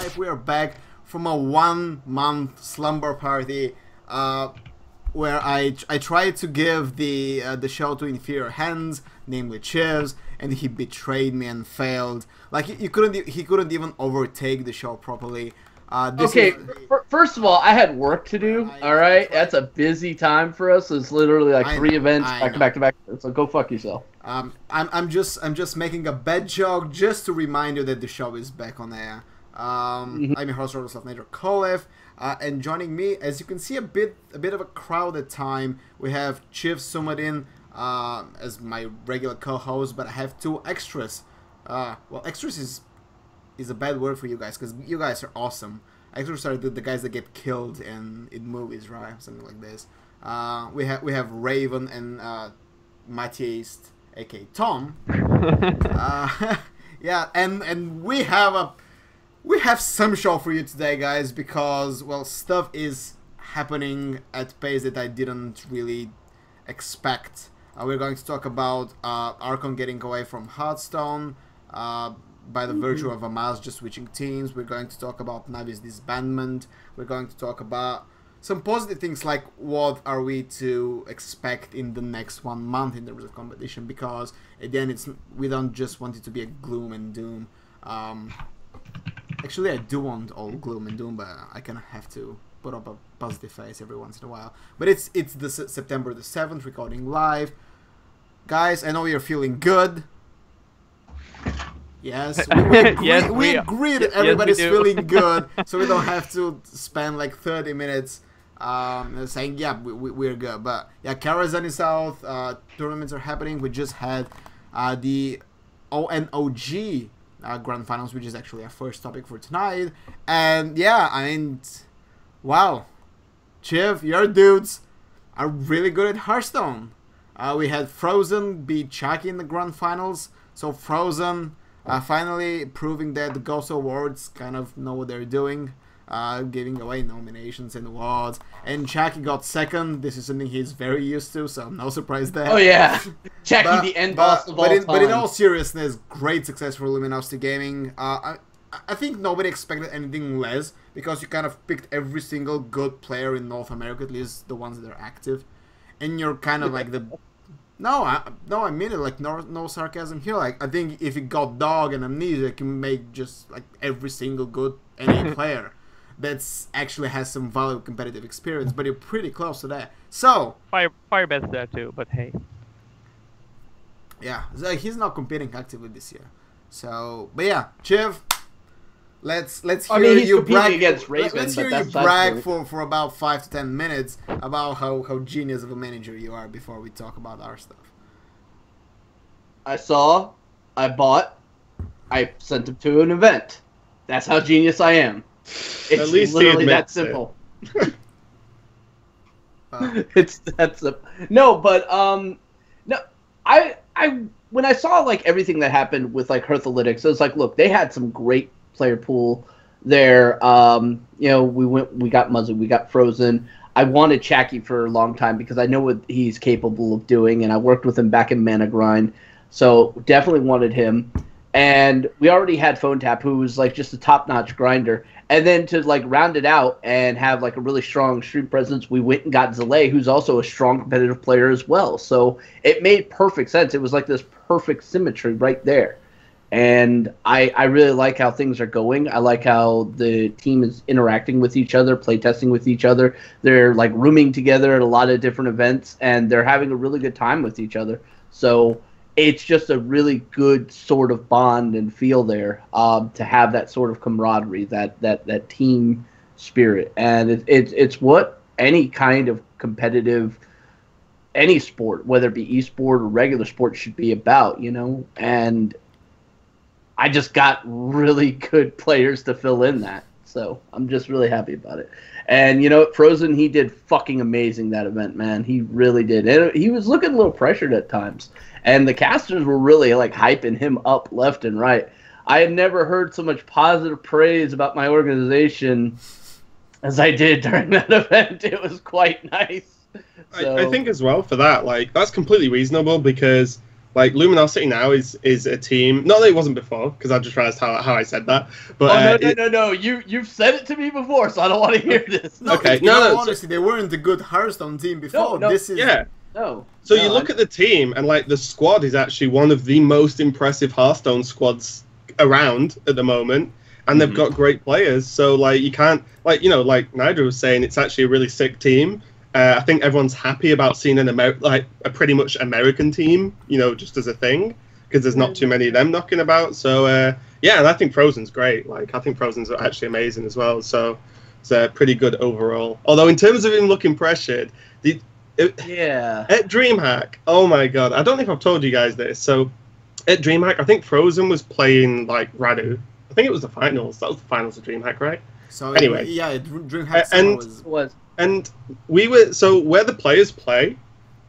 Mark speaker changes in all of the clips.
Speaker 1: live. We are back from a 1-month slumber party where I tried to give the show to inferior hands, namely Chivs, and he betrayed me and failed. Like he couldn't even overtake the show properly.
Speaker 2: Okay, first of all, I had work to do. All right, that's a busy time for us. It's literally like three events back to back to back. So go fuck yourself.
Speaker 1: I'm just making a bad joke just to remind you that the show is back on air. I'm your host, Rodoslav Major Kolev, and joining me, as you can see, a bit of a crowded time. We have Chiv Sumadin as my regular co-host, but I have two extras. Well, extras is a bad word for you guys because you guys are awesome. Extras are the guys that get killed in movies, right? Something like this. We have Raven and Matthias, aka Tom. Yeah, and we have some show for you today, guys, because well, stuff is happening at pace that I didn't really expect. We're going to talk about Archon getting away from Hearthstone by the virtue of Amaz just switching teams. We're going to talk about Navi's disbandment. We're going to talk about some positive things like what are we to expect in the next 1 month in terms of competition, because again, we don't just want it to be a gloom and doom. Actually, I do want all gloom and doom, but I kind of have to put up a positive face every once in a while. But it's the September the 7th, recording live. Guys, I know you're feeling good. Yes, we agree that everybody's feeling good, so we don't have to spend like 30 minutes saying, yeah, we're good. But yeah, Karazhan is out, tournaments are happening. We just had the ONOG Grand Finals, which is actually our first topic for tonight. And yeah, I mean, wow, Chiv, your dudes are really good at Hearthstone. We had Frozen beat Chucky in the Grand Finals, so Frozen finally proving that the Ghost Awards kind of know what they're doing, giving away nominations and awards. And Chucky got second. This is something he's very used to, so no surprise there.
Speaker 2: Oh yeah, Chucky, the end boss of all time.
Speaker 1: But in all seriousness, great success for Luminosity Gaming. I think nobody expected anything less, because you kind of picked every single good player in North America, at least the ones that are active, and you're kind of like the... No, I mean it, like, no sarcasm here. Like, I think if you got Dog and Amnesia, you can make just, like, every single good NA player that's actually has some valid competitive experience, but you're pretty close to that. So...
Speaker 3: Firebed's there too, but hey.
Speaker 1: Yeah, so he's not competing actively this year. So, but yeah, Chiv, let's hear you brag
Speaker 2: against Raven,
Speaker 1: let's hear you brag for about 5 to 10 minutes about how genius of a manager you are before we talk about our stuff.
Speaker 2: I bought, I sent him to an event. That's how genius I am. It's
Speaker 4: at least
Speaker 2: literally that simple. It's that simple. No, but no, I when I saw like everything that happened with like Hearthalytics, I was like, look, they had some great player pool there. You know, we got Muzzy, we got Frozen. I wanted Chacky for a long time because I know what he's capable of doing, and I worked with him back in Mana Grind, so definitely wanted him. And we already had Phone Tap, who was like just a top-notch grinder. And then to like round it out and have like a really strong stream presence, we went and got Zalay, who's also a strong competitive player as well. So it made perfect sense. It was like this perfect symmetry right there. And I really like how things are going. I like how the team is interacting with each other, playtesting with each other. They're like rooming together at a lot of different events, and they're having a really good time with each other. So it's just a really good sort of bond and feel there, to have that sort of camaraderie, that team spirit. And it's what any kind of competitive, any sport, whether it be esport or regular sport, should be about, you know? And I just got really good players to fill in that. So I'm just really happy about it. And, you know, Frozen, he did fucking amazing that event, man. He really did. And he was looking a little pressured at times. And the casters were really, like, hyping him up left and right. I had never heard so much positive praise about my organization as I did during that event. It was quite nice. So...
Speaker 4: I think as well for that, like, that's completely reasonable because, Like Luminosity now is a team. Not that it wasn't before, because I just realized how I said that. But
Speaker 2: no. You've said it to me before, so I don't want to hear this.
Speaker 1: Okay, no. Honestly, they weren't a good Hearthstone team before.
Speaker 2: No,
Speaker 1: this is
Speaker 2: no.
Speaker 4: So you look at the team, and like the squad is actually one of the most impressive Hearthstone squads around at the moment, and they've got great players. So like you can't like like Nigel was saying, it's actually a really sick team. I think everyone's happy about seeing a pretty much American team, just as a thing, because there's not too many of them knocking about. So yeah, and I think Frozen's great. Like I think Frozen's actually amazing as well. So it's pretty good overall. Although in terms of him looking pressured, at DreamHack, oh my god, I don't know if I've told you guys this. So at DreamHack, I think Frozen was playing like Radu. I think it was the finals. That was the finals of DreamHack, right?
Speaker 1: So
Speaker 4: anyway,
Speaker 1: yeah, DreamHack
Speaker 2: was.
Speaker 4: And where the players play,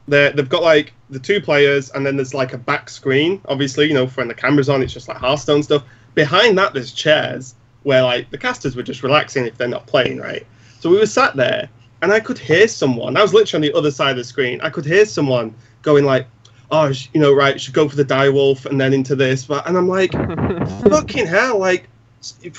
Speaker 4: they've got like the two players, and then there's like a back screen. Obviously, for when the camera's on, it's just like Hearthstone stuff. Behind that, there's chairs where like the casters were just relaxing if they're not playing, right? So we were sat there, and I could hear someone. I was literally on the other side of the screen. I could hear someone going like, "Oh, right, should go for the direwolf and then into this." And I'm like, "Fucking hell!" Like, the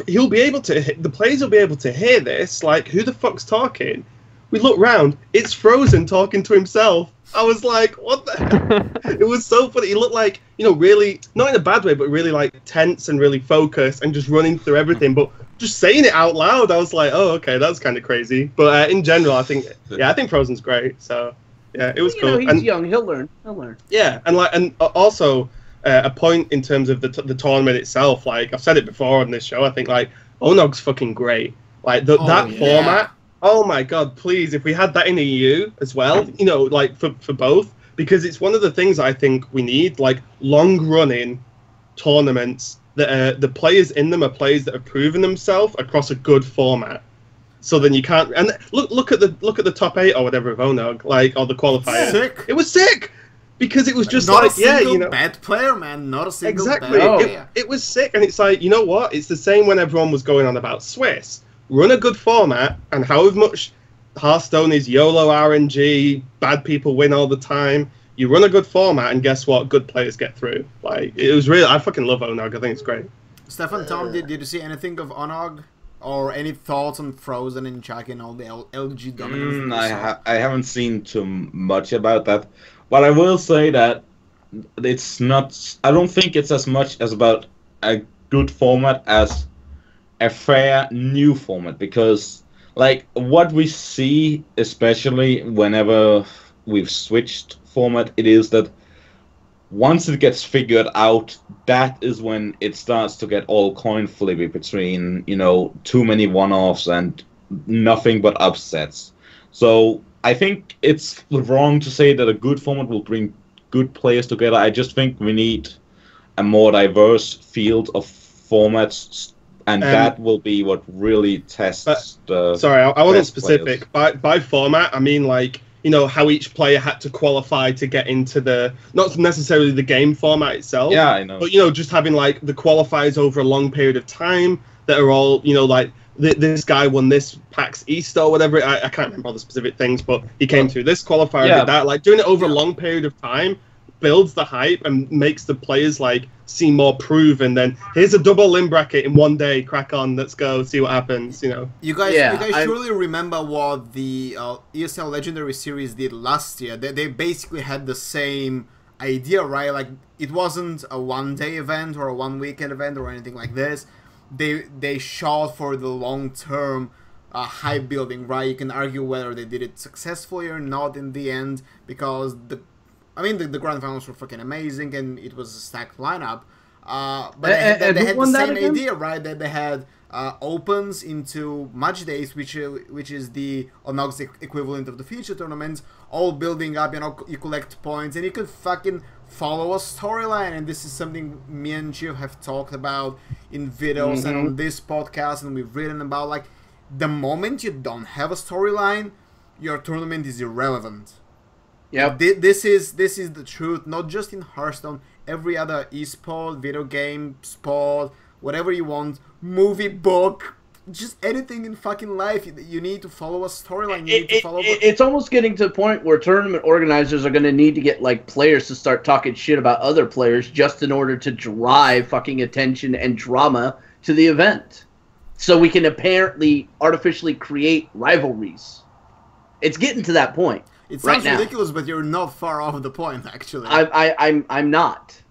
Speaker 4: players will be able to hear this. Like, who the fuck's talking? We look round. It's Frozen talking to himself. I was like, what the hell? It was so funny. He looked like, really, not in a bad way, but really like tense and really focused and just running through everything. But just saying it out loud, I was like, oh, okay, that's kind of crazy. But in general, I think Frozen's great. So yeah, it was cool.
Speaker 2: He's young. He'll learn.
Speaker 4: Yeah, and also a point in terms of the tournament itself. Like I've said it before on this show, I think like Onog's fucking great. Like that format. Oh my god, please, if we had that in EU as well, like for both, because it's one of the things I think we need, like long-running tournaments that the players in them are players that have proven themselves across a good format. So then you can't, and look at the top 8 or whatever of Onog, like, or the qualifier.
Speaker 1: Sick.
Speaker 4: It was sick because it was just
Speaker 1: not a single bad player, man. Not a single bad player.
Speaker 4: It was sick, and it's like, you know what? It's the same when everyone was going on about Swiss. Run a good format, and however much Hearthstone is YOLO RNG, bad people win all the time, you run a good format, and guess what? Good players get through. Like, it was really, I fucking love Onog. I think it's great.
Speaker 1: Stefan, Tom, did you see anything of Onog? Or any thoughts on Frozen and Chuck and all the LG dominance?
Speaker 5: I haven't seen too much about that. But I will say that it's not, I don't think it's as much as about a good format as a fair new format, because like what we see, especially whenever we've switched format, it is that once it gets figured out, that is when it starts to get all coin flippy between, too many one-offs and nothing but upsets. So I think it's wrong to say that a good format will bring good players together. I just think we need a more diverse field of formats, and that will be what really tests the.
Speaker 4: Sorry, I wasn't specific. By format, I mean like, how each player had to qualify to get into not necessarily the game format itself.
Speaker 5: Yeah, I know.
Speaker 4: But, just having like the qualifiers over a long period of time that are all, like this guy won this PAX East or whatever. I can't remember all the specific things, but he came through this qualifier, did that. Like doing it over a long period of time builds the hype and makes the players like seem more proven. Then here's a double limb bracket in one day, crack on, let's go, see what happens.
Speaker 1: You guys surely remember what the ESL Legendary Series did last year. They basically had the same idea, right? Like it wasn't a one-day event or a one-weekend event or anything like this. They shot for the long-term hype building, right? You can argue whether they did it successfully or not in the end, because the grand finals were fucking amazing, and it was a stacked lineup. But they had the same idea, right? That they had opens into match days, which is the Onog's equivalent of the feature tournaments, all building up. You collect points, and you could fucking follow a storyline. And this is something me and Gio have talked about in videos and on this podcast, and we've written about. Like, the moment you don't have a storyline, your tournament is irrelevant.
Speaker 2: Yeah,
Speaker 1: this is the truth. Not just in Hearthstone, every other esport, video game, sport, whatever you want, movie, book, just anything in fucking life. You need to follow a storyline. You need to follow.
Speaker 2: It's almost getting to the point where tournament organizers are going to need to get like players to start talking shit about other players just in order to drive fucking attention and drama to the event, so we can apparently artificially create rivalries. It's getting to that point.
Speaker 1: It
Speaker 2: right
Speaker 1: sounds
Speaker 2: now.
Speaker 1: ridiculous, but you're not far off the point, actually.
Speaker 2: I'm not.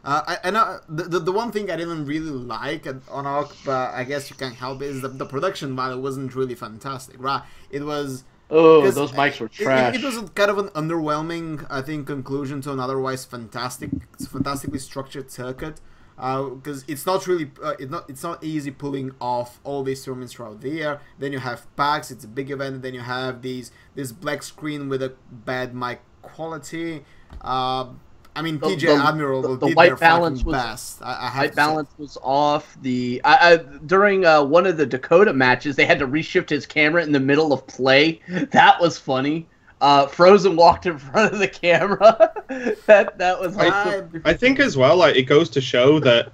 Speaker 1: The one thing I didn't really like on Arc, but I guess you can't help it, is the production value wasn't really fantastic, right? It was...
Speaker 2: Oh, those mics were trash.
Speaker 1: It was kind of an underwhelming, I think, conclusion to an otherwise fantastically structured circuit. Because it's not really, it's not easy pulling off all these tournaments throughout the year. Then you have PAX, it's a big event, and then you have this black screen with a bad mic quality. I mean, TJ Admiral did their fucking best.
Speaker 2: White balance was off. During one of the Dakota matches, they had to reshift his camera in the middle of play. That was funny. Frozen walked in front of the camera. that was like...
Speaker 4: I think as well, like, it goes to show that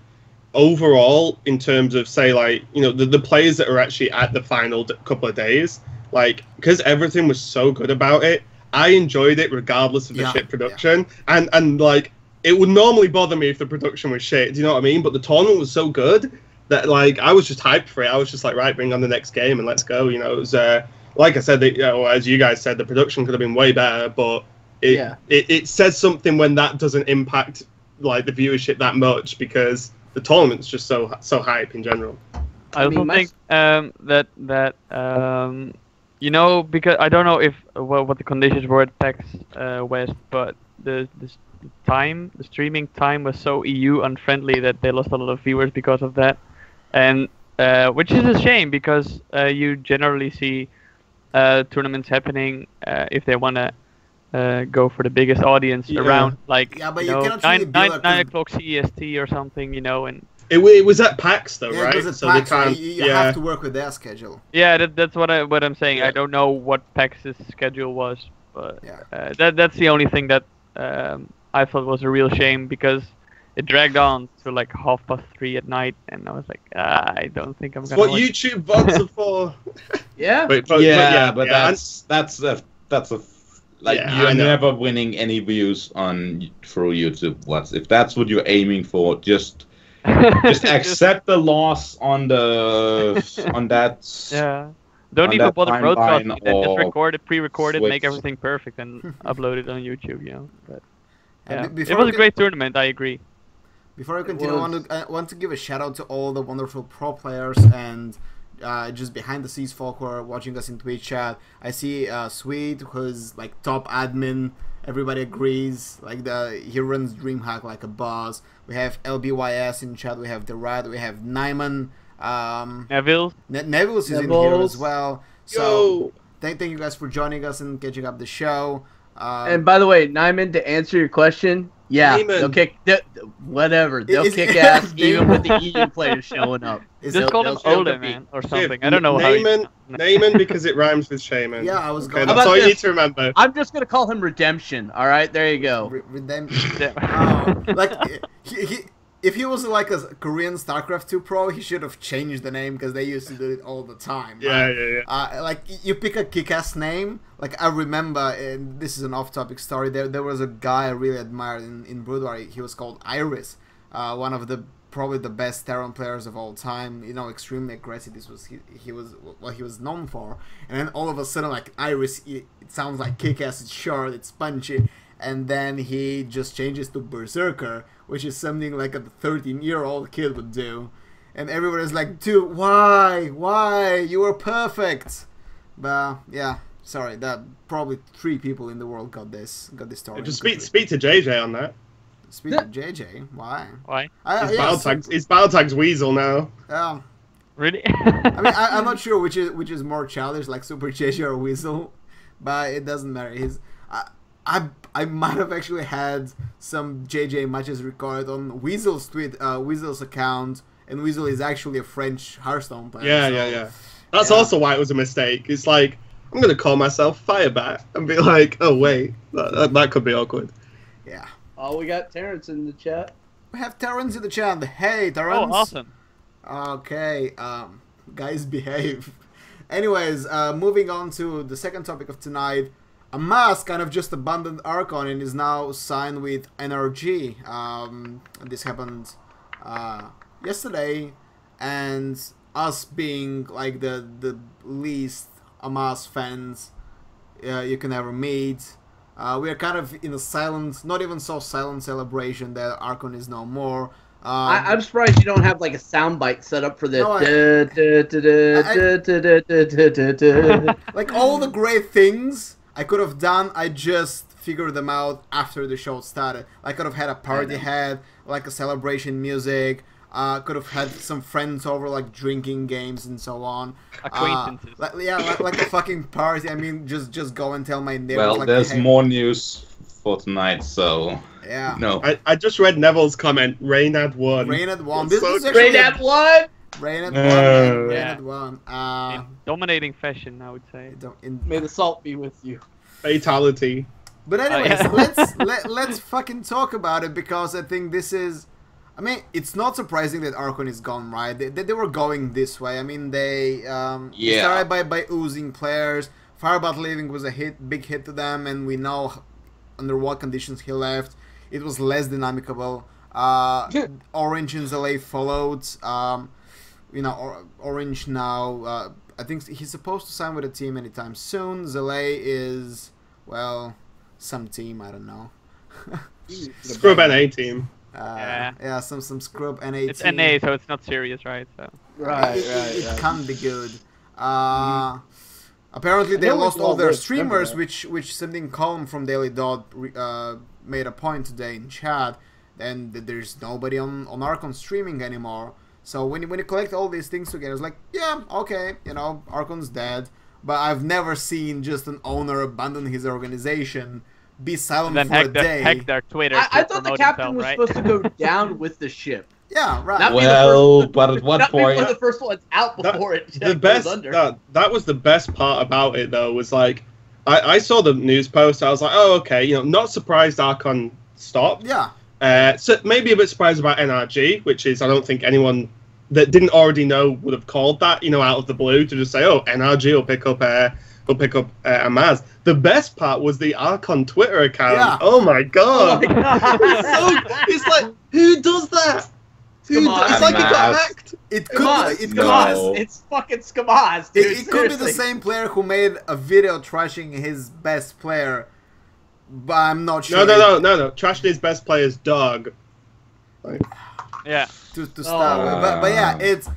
Speaker 4: overall, in terms of, say, like, you know, the players that are actually at the final couple of days, like, because everything was so good about it, I enjoyed it regardless of the shit production. Yeah. And like, it would normally bother me if the production was shit, do you know what I mean? But the tournament was so good that, like, I was just hyped for it. I was just like, right, bring on the next game and let's go. You know, it was, like I said, as you guys said, the production could have been way better, but it says something when that doesn't impact, like, the viewership that much, because the tournament's just so hype in general.
Speaker 3: I also think that you know, because I don't know if what the conditions were at PAX West, but the streaming time was so EU unfriendly that they lost a lot of viewers because of that, and which is a shame, because you generally see tournaments happening if they want to go for the biggest audience around, like,
Speaker 1: but
Speaker 3: you know, 9 o'clock CEST or something, you know, and.
Speaker 4: It was at PAX though, right?
Speaker 1: It was at PAX, so you have to work with their schedule.
Speaker 3: Yeah, that's what I'm saying. Yeah. I don't know what PAX's schedule was, but that's the only thing that I thought was a real shame, because it dragged on to like 3:30 at night, and I was like, I don't think I'm gonna.
Speaker 4: What YouTube VODs are for?
Speaker 2: Yeah.
Speaker 5: But that's a like, you're never winning any views through YouTube VODs. If that's what you're aiming for, just accept the loss on that.
Speaker 3: Yeah. Don't even bother broadcasting. Just record it, pre-record it, make everything perfect, and upload it on YouTube. You know. But yeah, it was a great tournament. I agree.
Speaker 1: Before I continue, I want to give a shout out to all the wonderful pro players and just behind the scenes folk who are watching us in Twitch chat. I see Sweet, who's like top admin. Everybody agrees. Like, he runs DreamHack like a boss. We have LBYS in chat. We have The Rat. We have Nyman.
Speaker 3: Neville.
Speaker 1: Neville's is in here as well. So thank you guys for joining us and catching up the show.
Speaker 2: And by the way, Nyman, to answer your question, they'll kick whatever. They'll kick ass even with the EU players showing up.
Speaker 3: Just call him Ole, man, or something. I don't know how.
Speaker 4: Neyman because it rhymes with Shaman.
Speaker 1: Yeah, I was going.
Speaker 4: That's all you need to remember.
Speaker 2: I'm just gonna call him Redemption. All right, there you go.
Speaker 1: Redemption. Like if he was like a Korean StarCraft 2 pro, he should have changed the name, because they used to do it all the time.
Speaker 4: Yeah.
Speaker 1: Like, you pick a kick-ass name. Like, I remember, and this is an off-topic story, there was a guy I really admired in Broodwar. He was called Iris, one of probably the best Terran players of all time. You know, extremely aggressive. This was he was what he was known for. And then all of a sudden, like, Iris, it sounds like kick-ass. It's short, it's punchy. And then he just changes to Berserker, which is something like a 13-year-old kid would do. And everyone is like, dude, why? You were perfect. But yeah, sorry, that probably 3 people in the world got this story.
Speaker 4: Just speak to JJ on that.
Speaker 1: Speak to JJ? Why?
Speaker 4: His battle tag's Weasel now.
Speaker 3: Really?
Speaker 1: I mean, I'm not sure which is more childish, like Super JJ or Weasel, but it doesn't matter. I might have actually had some JJ matches recorded on Weasel's Weasel's account, and Weasel is actually a French Hearthstone player.
Speaker 4: Yeah. That's also why it was a mistake. It's like, I'm gonna call myself Firebat and be like, oh wait, that could be awkward.
Speaker 1: Yeah.
Speaker 2: Oh, we got Terrence in the chat.
Speaker 1: We have Terrence in the chat. Hey, Terrence.
Speaker 3: Oh, awesome.
Speaker 1: Okay, guys, behave. Anyways, moving on to the second topic of tonight. Amas kind of just abandoned Archon and is now signed with NRG. This happened yesterday, and us being like the least Amas fans you can ever meet, we are kind of in a silent, not even so silent celebration that Archon is no more.
Speaker 2: I'm surprised you don't have like a soundbite set up for this.
Speaker 1: Like all the great things I could have done, I just figured them out after the show started. I could have had a party head, like a celebration music. Could have had some friends over, like drinking games and so on.
Speaker 3: Acquaintances.
Speaker 1: Like a fucking party. I mean, just go and tell my neighbors.
Speaker 5: Well,
Speaker 1: like,
Speaker 5: there's
Speaker 1: hey,
Speaker 5: more news for tonight, so
Speaker 1: yeah.
Speaker 5: no.
Speaker 4: I just read Neville's comment. Raynad won.
Speaker 1: Raynad won.
Speaker 4: That's
Speaker 1: This
Speaker 4: so
Speaker 1: is actually
Speaker 2: Raynad won.
Speaker 1: Raynad won. Man.
Speaker 3: Yeah.
Speaker 1: Raynad won.
Speaker 3: In dominating fashion, I would say.
Speaker 2: May the salt be with you.
Speaker 4: Fatality.
Speaker 1: But anyways,
Speaker 3: yeah.
Speaker 1: let's fucking talk about it, because I think this is. I mean, it's not surprising that Archon is gone, right? They were going this way. I mean, they started by oozing players. Firebat leaving was a big hit to them, and we know under what conditions he left. It was less than amicable. Orange and Zalay followed. Orange now. I think he's supposed to sign with a team anytime soon. Zalay is, well, some team, I don't know.
Speaker 4: Scrub NA team.
Speaker 1: Yeah, some scrub NA
Speaker 3: It's
Speaker 1: team.
Speaker 3: NA, so it's not serious, right? So.
Speaker 1: It can be good. Apparently they lost all their streamers, which something Colin from Daily Dot made a point today in chat, and there's nobody on Archon streaming anymore. So when you collect all these things together, it's like, yeah, okay, Archon's dead, but I've never seen just an owner abandon his organization, be silent for a day.
Speaker 3: Hack their Twitter.
Speaker 2: I thought the captain
Speaker 3: himself,
Speaker 2: was
Speaker 3: right?
Speaker 2: supposed to go down with the ship.
Speaker 1: Yeah, right.
Speaker 5: But at what
Speaker 2: not
Speaker 5: point?
Speaker 2: Not the first one's out before it
Speaker 4: The best.
Speaker 2: goes under.
Speaker 4: That was the best part about it, though. Was like, I saw the news post. I was like, oh, okay. Not surprised Archon stopped.
Speaker 1: Yeah.
Speaker 4: So maybe a bit surprised about NRG, which is I don't think anyone that didn't already know would have called that. Out of the blue to just say, oh, NRG will pick up Amaz. The best part was the Archon Twitter account.
Speaker 1: Yeah.
Speaker 4: Oh my god!
Speaker 2: Oh my God.
Speaker 4: It's like, who does that? It's like it got hacked.
Speaker 1: It could
Speaker 2: Skamaz.
Speaker 1: be,
Speaker 5: No.
Speaker 2: It's fucking Skamaz, dude.
Speaker 1: it could be the
Speaker 2: seriously.
Speaker 1: same player who made a video trashing his best player, but I'm not sure.
Speaker 4: No. Trashing his best player's dog.
Speaker 3: Yeah.
Speaker 1: To start with, but yeah, it's.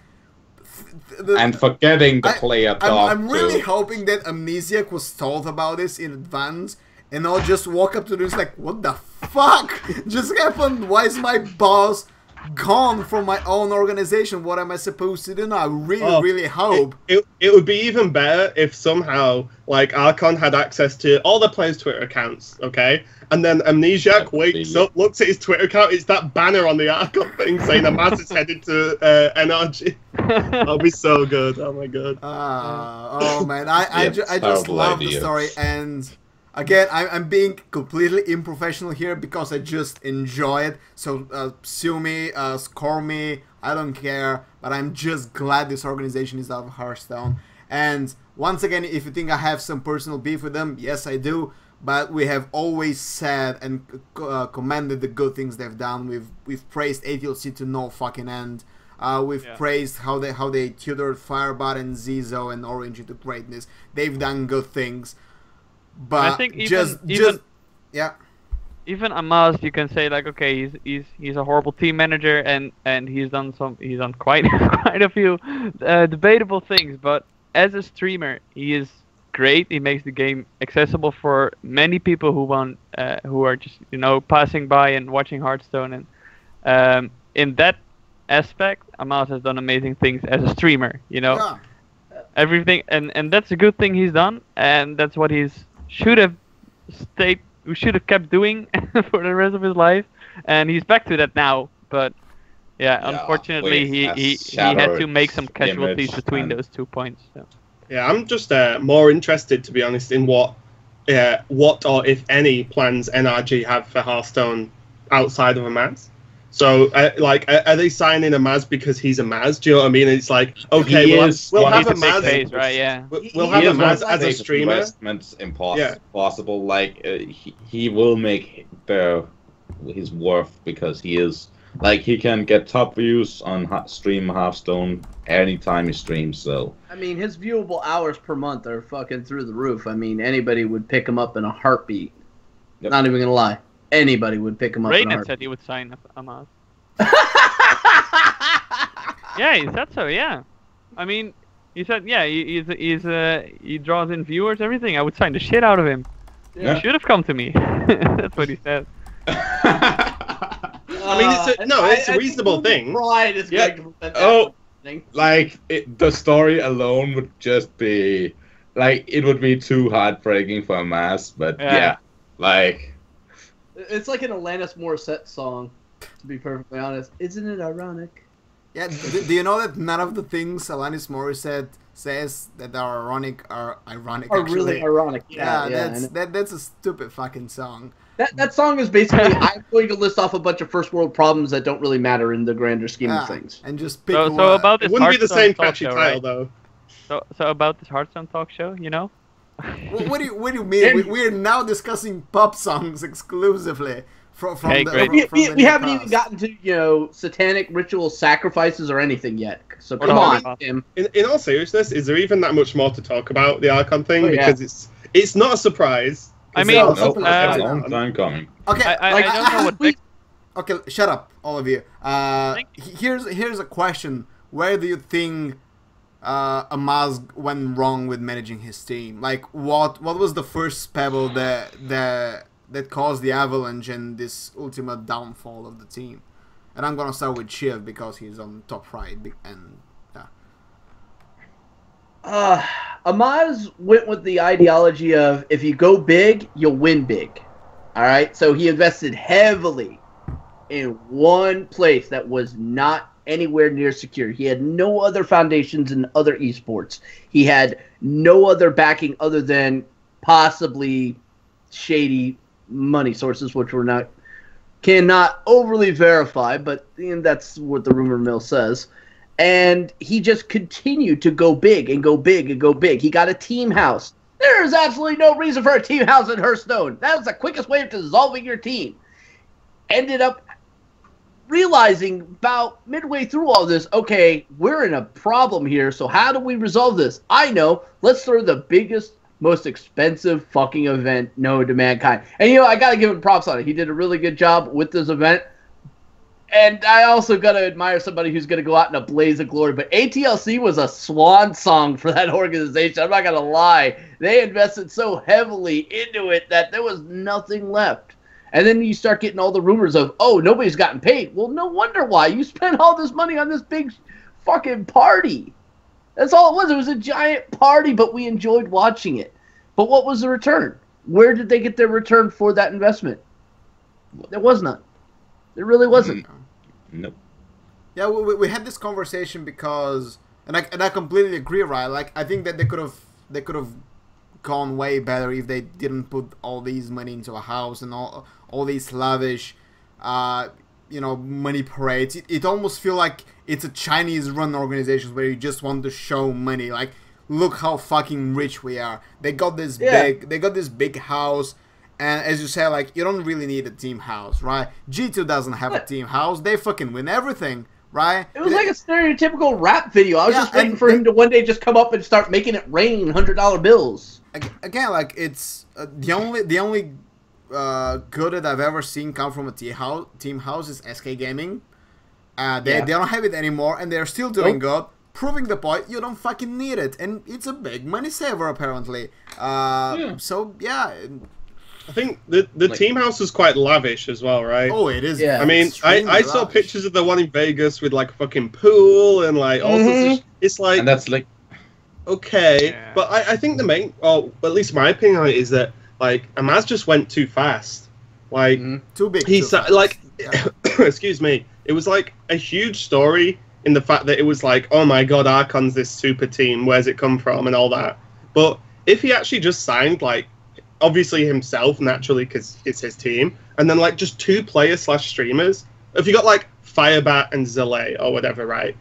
Speaker 5: And forgetting the player dog.
Speaker 1: I'm really
Speaker 5: too.
Speaker 1: hoping that Amnesiac was told about this in advance and not just walk up to this like, what the fuck just happened? Why is my boss gone from my own organization? What am I supposed to do now? I really hope.
Speaker 4: It would be even better if somehow, like, Archon had access to all the players' Twitter accounts, okay? And then Amnesiac wakes up, looks at his Twitter account, it's that banner on the Archon thing saying Amaz is headed to NRG. That'll be so good. Oh my god.
Speaker 1: Oh man, I just love the story, and again, I'm being completely unprofessional here because I just enjoy it. So sue me, score me, I don't care. But I'm just glad this organization is out of Hearthstone. And once again, if you think I have some personal beef with them, yes I do. But we have always said and commended the good things they've done. We've praised ATLC to no fucking end. We've praised how they tutored Firebot and Zizo and Orange into greatness. They've done good things. But
Speaker 3: I think
Speaker 1: even
Speaker 3: Amaz, you can say like, okay, he's a horrible team manager, and he's done quite a few debatable things. But as a streamer, he is great. He makes the game accessible for many people who are just passing by and watching Hearthstone. And in that aspect, Amaz has done amazing things as a streamer.
Speaker 1: Yeah.
Speaker 3: Everything, and that's a good thing he's done, and that's what he should have kept doing for the rest of his life, and he's back to that now. But unfortunately, he had to make some casualties between those 2 points. So.
Speaker 4: Yeah, I'm just more interested, to be honest, in what or if any plans NRG have for Hearthstone outside of Amaz. So, are they signing a Maz because he's a Maz? Do you know what I mean? It's like, okay, we'll have a Maz,
Speaker 3: face, right? Yeah,
Speaker 4: we'll have a Maz as a streamer.
Speaker 5: Investments impossible. Like he will make his worth because he is like he can get top views on stream Hearthstone anytime he streams. So
Speaker 2: I mean, his viewable hours per month are fucking through the roof. I mean, anybody would pick him up in a heartbeat. Yep. Not even gonna lie. Anybody would pick him up.
Speaker 3: Raynet said he would sign Amaz. Yeah, he said so. Yeah, I mean, he said, yeah, he draws in viewers, everything. I would sign the shit out of him. Yeah. You should have come to me. That's what he said.
Speaker 4: I mean, it's a reasonable thing.
Speaker 2: Pride is
Speaker 5: yeah. The story alone would just be like it would be too heartbreaking for Amaz, but yeah, like.
Speaker 2: It's like an Alanis Morissette song, to be perfectly honest. Isn't it ironic?
Speaker 1: Yeah, do you know that none of the things Alanis Morissette says that are ironic are ironic?
Speaker 2: Are really ironic.
Speaker 1: Yeah, that's a stupid fucking song.
Speaker 2: That song is basically, I'm going to list off a bunch of first world problems that don't really matter in the grander scheme of things.
Speaker 1: And just pick
Speaker 3: so about this
Speaker 4: it wouldn't be the same
Speaker 3: catchy
Speaker 4: title,
Speaker 3: right?
Speaker 4: though.
Speaker 3: So about this Hearthstone talk show, you know?
Speaker 1: What do you mean? We're now discussing pop songs exclusively from
Speaker 2: we haven't even gotten to satanic ritual sacrifices or anything yet. So come on, Tim.
Speaker 4: In all seriousness, is there even that much more to talk about the Archon thing? Because it's not a surprise.
Speaker 3: I mean,
Speaker 5: it's a long time coming.
Speaker 1: Okay,
Speaker 3: I don't know what.
Speaker 1: Okay, shut up, all of you. Here's a question: where do you think Amaz went wrong with managing his team? Like, what was the first pebble that caused the avalanche and this ultimate downfall of the team? And I'm gonna start with Shiv because he's on top right, and
Speaker 2: Amaz went with the ideology of if you go big, you'll win big. All right, so he invested heavily in one place that was not anywhere near secure. He had no other foundations in other esports. He had no other backing other than possibly shady money sources, which cannot overly verify, but that's what the rumor mill says. And he just continued to go big and go big and go big. He got a team house. There's absolutely no reason for a team house in Hearthstone. That was the quickest way of dissolving your team. Ended up realizing about midway through all this, okay, we're in a problem here, so how do we resolve this? I know, let's throw the biggest, most expensive fucking event known to mankind. And I gotta give him props on it. He did a really good job with this event. And I also gotta admire somebody who's gonna go out in a blaze of glory. But ATLC was a swan song for that organization. I'm not gonna lie. They invested so heavily into it that there was nothing left. And then you start getting all the rumors of, oh, nobody's gotten paid. Well, no wonder why. You spent all this money on this big fucking party. That's all it was. It was a giant party, but we enjoyed watching it. But what was the return? Where did they get their return for that investment? There was none. There really wasn't.
Speaker 5: Nope.
Speaker 1: Yeah, we had this conversation because, and I completely agree, right? Like, I think that they could have gone way better if they didn't put all these money into a house and all these lavish, money parades. It almost feel like it's a Chinese-run organization where you just want to show money. Like, look how fucking rich we are. They got this big house. And as you say, like, you don't really need a team house, right? G2 doesn't have a team house. They fucking win everything, right?
Speaker 2: It was like a stereotypical rap video. I was just waiting for him to one day just come up and start making it rain $100 bills.
Speaker 1: Again, like, it's the only good that I've ever seen come from a team house is SK Gaming. They don't have it anymore, and they're still doing good, proving the point you don't fucking need it, and it's a big money saver apparently. So yeah.
Speaker 4: I think the team house is quite lavish as well, right?
Speaker 1: Oh, it is.
Speaker 2: Yeah.
Speaker 4: I mean, I saw pictures of the one in Vegas with like a fucking pool and like all sorts of. It's like,
Speaker 5: and that's like,
Speaker 4: okay, yeah. But I think the main, at least my opinion on it is that like Amaz just went too fast, like
Speaker 1: too big.
Speaker 4: Excuse me. It was like a huge story in the fact that it was like, oh my god, Archon's this super team. Where's it come from and all that. But if he actually just signed like. Obviously himself, naturally, because it's his team. And then, like, just 2 players/streamers if you got like Firebat and Zillet or whatever, right?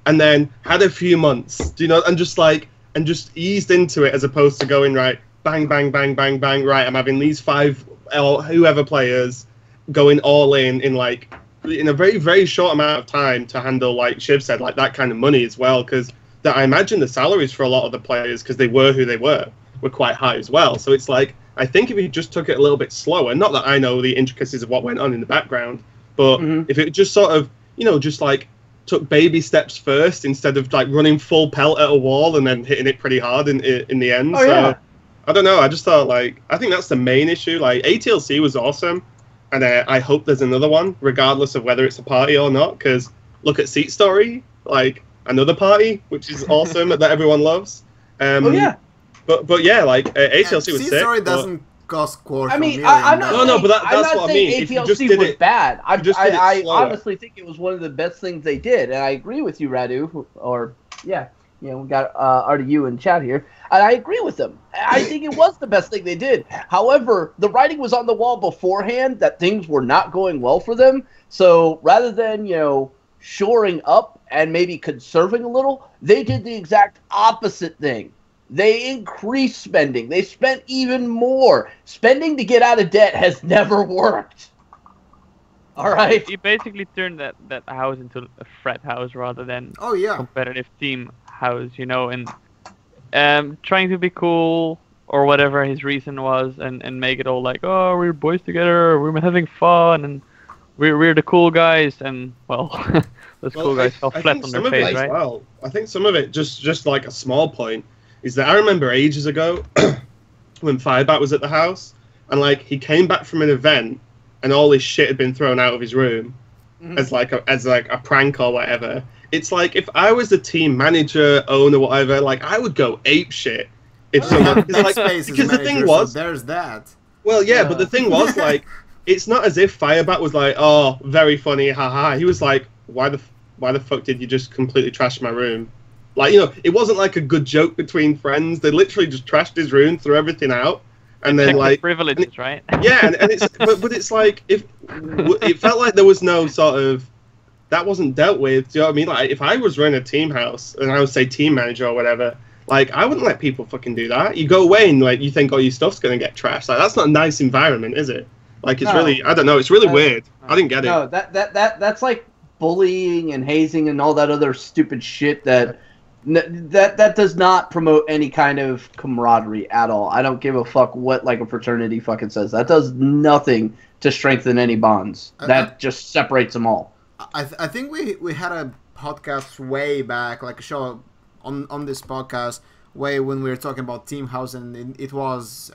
Speaker 4: And then had a few months, and just eased into it as opposed to going right, bang, bang, bang, bang, bang, right, I'm having these 5 or whoever players going all in like in a very, very short amount of time to handle, like Shiv said, like that kind of money as well, because I imagine the salaries for a lot of the players, because they were who they were quite high as well. So it's like, I think if you just took it a little bit slower, not that I know the intricacies of what went on in the background, but if it just sort of, just like took baby steps first instead of like running full pelt at a wall and then hitting it pretty hard in the end. So I don't know. I just thought I think that's the main issue. Like ATLC was awesome, and I hope there's another one, regardless of whether it's a party or not. Because look at Seat Story, like another party, which is awesome that everyone loves. But yeah, like ATLC was sick.
Speaker 1: Seat Story doesn't cost quarter.
Speaker 2: I mean, I'm not saying,
Speaker 4: but that's what I mean.
Speaker 2: If ATLC was bad. I honestly think it was one of the best things they did, and I agree with you, Radu. We got RDU in chat here, and I agree with them. I think it was the best thing they did. However, the writing was on the wall beforehand that things were not going well for them. So rather than shoring up and maybe conserving a little, they did the exact opposite thing. They increased spending. They spent even more. Spending to get out of debt has never worked. All right.
Speaker 3: He basically turned that house into a frat house rather than competitive team house, and trying to be cool or whatever his reason was, and make it all like, oh, we're boys together, we're having fun, and we're the cool guys, and those cool guys fell flat on their face, right?
Speaker 4: Well, I think some of it, just like a small point, is that I remember ages ago when Firebat was at the house, and like he came back from an event and all his shit had been thrown out of his room as like a prank or whatever. It's like if I was the team manager, owner, whatever, like I would go ape shit if someone because the thing was
Speaker 1: there's that.
Speaker 4: Well, yeah, but the thing was like it's not as if Firebat was like, oh, very funny, haha. He was like, why the fuck did you just completely trash my room? Like, it wasn't like a good joke between friends. They literally just trashed his room, threw everything out, and then like
Speaker 3: privileges, right?
Speaker 4: Yeah, and it's but it's like if it felt like there was no sort of that wasn't dealt with. Do you know what I mean? Like if I was running a team house and I would say team manager or whatever, like I wouldn't let people fucking do that. You go away and like you think all your stuff's gonna get trashed. Like that's not a nice environment, is it? Like it's really, I don't know. It's really weird. I didn't get it.
Speaker 2: No, that's like bullying and hazing and all that other stupid shit that does not promote any kind of camaraderie at all. I don't give a fuck what like a fraternity fucking says. That does nothing to strengthen any bonds. That just separates them all.
Speaker 1: I think we had a podcast way back, like a show on this podcast way when we were talking about Team House, and it was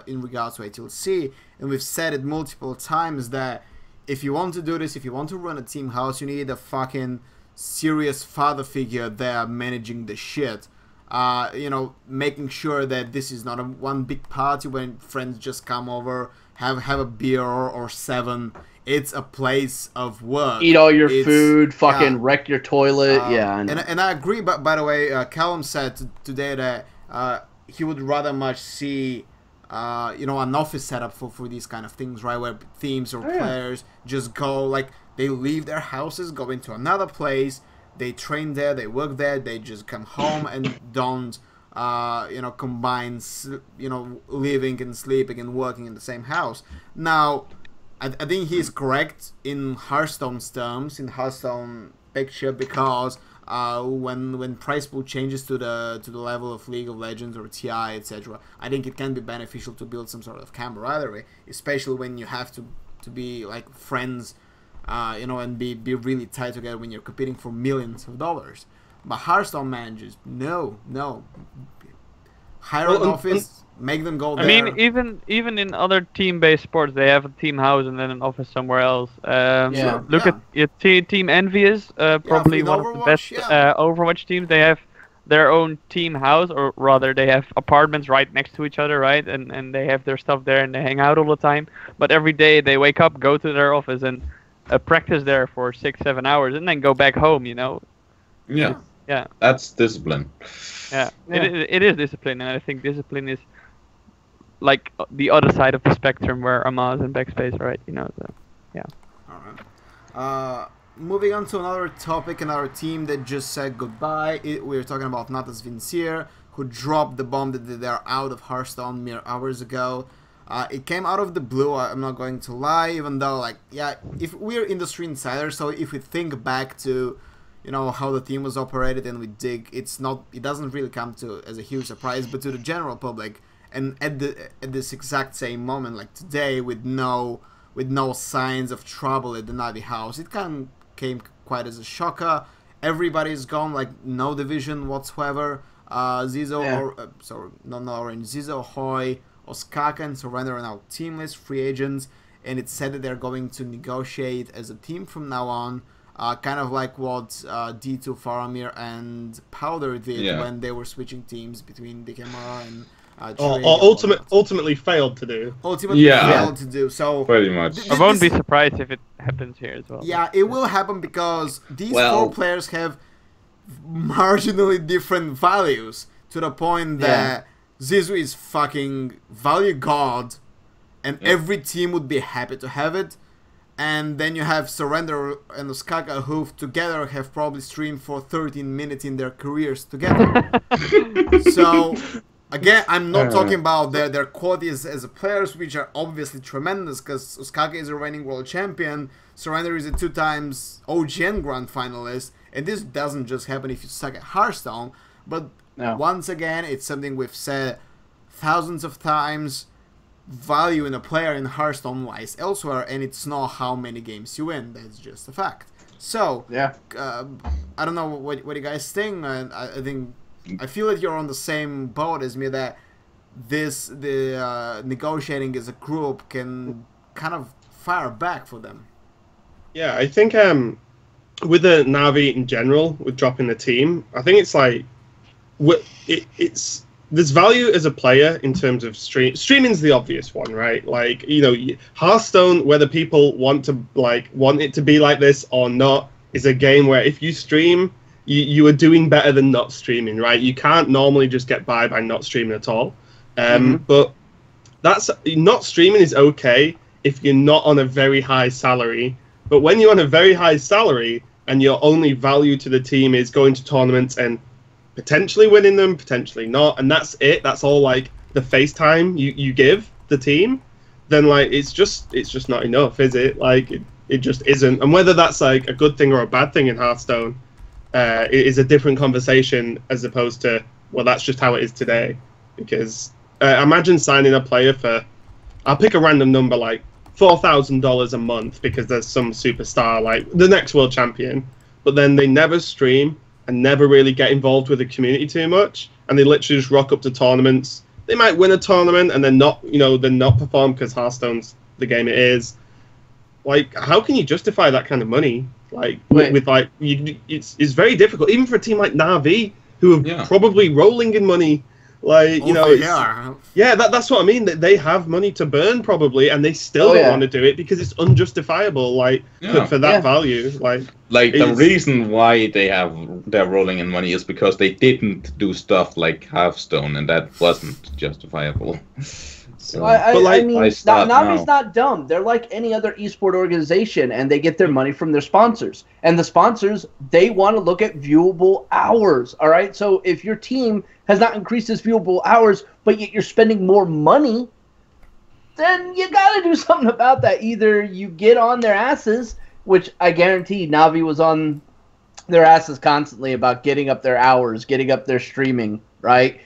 Speaker 1: in regards to ATLC, and we've said it multiple times that if you want to do this, if you want to run a Team House, you need a fucking serious father figure there managing the shit. Making sure that this is not a one big party when friends just come over, have a beer or 7. It's a place of work.
Speaker 2: Eat all your food, fucking wreck your toilet.
Speaker 1: And I agree. But by the way, Callum said today that he would rather much see an office setup for these kind of things, right? Where teams or players just go, like, they leave their houses, go into another place, they train there, they work there, they just come home and don't, combine, living and sleeping and working in the same house. Now, I think he's correct in Hearthstone's terms, in Hearthstone picture, because when price pool changes to the level of League of Legends or TI, etc., I think it can be beneficial to build some sort of camaraderie, especially when you have to be like friends, and be really tight together when you're competing for millions of dollars. But Hearthstone managers, no, hire an office. Make them go there.
Speaker 3: I mean, even in other team-based sports, they have a team house and then an office somewhere else. Look at your Team Envious, probably one of the best Overwatch teams. They have their own team house, or rather, they have apartments right next to each other, right? And they have their stuff there and they hang out all the time. But every day they wake up, go to their office, and practice there for 6-7 hours, and then go back home.
Speaker 5: Yeah.
Speaker 3: Yeah.
Speaker 5: That's discipline.
Speaker 3: Yeah. It is discipline, and I think discipline is like the other side of the spectrum where Amaz and Backspace, right? So, yeah.
Speaker 1: All right. Moving on to another topic, another team that just said goodbye. We're talking about Natas Vincier, who dropped the bomb that they're out of Hearthstone mere hours ago. It came out of the blue, I'm not going to lie, even though, like, yeah, if we're industry insiders, so if we think back to, you know, how the team was operated and we dig, it doesn't really come to as a huge surprise, but to the general public, and at this exact same moment, like today, with no signs of trouble at the Navi house, it came quite as a shocker. Everybody's gone, like, no division whatsoever. Zizo, Zizo, Hoy, Osaka and Surrender are now teamless, free agents, and it's said that they're going to negotiate as a team from now on, kind of like what D2, Faramir, and Powder did when they were switching teams between Dikemar and
Speaker 4: ultimately failed to do.
Speaker 1: Failed to do. So
Speaker 5: pretty much.
Speaker 3: I won't be surprised if it happens here as well.
Speaker 1: Yeah, it will happen because these four players have marginally different values to the point that Zizu is fucking value god, and every team would be happy to have it. And then you have Surrender and Osaka, who together have probably streamed for 13 minutes in their careers together. So, again, I'm not talking about their qualities as players, which are obviously tremendous, because Osaka is a reigning world champion, Surrender is a 2 times OGN Grand Finalist, and this doesn't just happen if you suck at Hearthstone, but once again, it's something we've said thousands of times. Value in a player in Hearthstone lies elsewhere, and it's not how many games you win. That's just a fact. So, I don't know what you guys think. I feel that you're on the same boat as me, that the negotiating as a group can kind of fire back for them.
Speaker 4: Yeah, I think with the Navi in general, with dropping the team, I think it's like there's value as a player in terms of streaming's the obvious one, right? Like, you know, Hearthstone, whether people want it to be like this or not, is a game where if you stream, you are doing better than not streaming, right? You can't normally just get by not streaming at all. But that's not streaming is okay if you're not on a very high salary. But when you're on a very high salary and your only value to the team is going to tournaments and potentially winning them, potentially not, and that's it, that's all like the FaceTime you give the team, then like it's just not enough, is it? Like it just isn't. And whether that's like a good thing or a bad thing in Hearthstone it is a different conversation, as opposed to, well, that's just how it is today. Because imagine signing a player for, I'll pick a random number, like $4,000 a month, because there's some superstar like the next world champion, but then they never stream and never really get involved with the community too much, and they literally just rock up to tournaments. They might win a tournament and then not perform because Hearthstone's the game it is. Like, how can you justify that kind of money? Like, it's very difficult, even for a team like Na'Vi, who are probably rolling in money. Like, that's what I mean. That they have money to burn probably, and they still don't want to do it because it's unjustifiable. Like for that value, like
Speaker 5: the reason why they're rolling in money is because they didn't do stuff like Hearthstone, and that wasn't justifiable. So,
Speaker 2: Navi's not dumb. They're like any other esport organization, and they get their money from their sponsors. And the sponsors, they want to look at viewable hours. All right. So if your team has not increased its viewable hours, but yet you're spending more money, then you got to do something about that. Either you get on their asses, which I guarantee Navi was on their asses constantly about getting up their hours, getting up their streaming, right?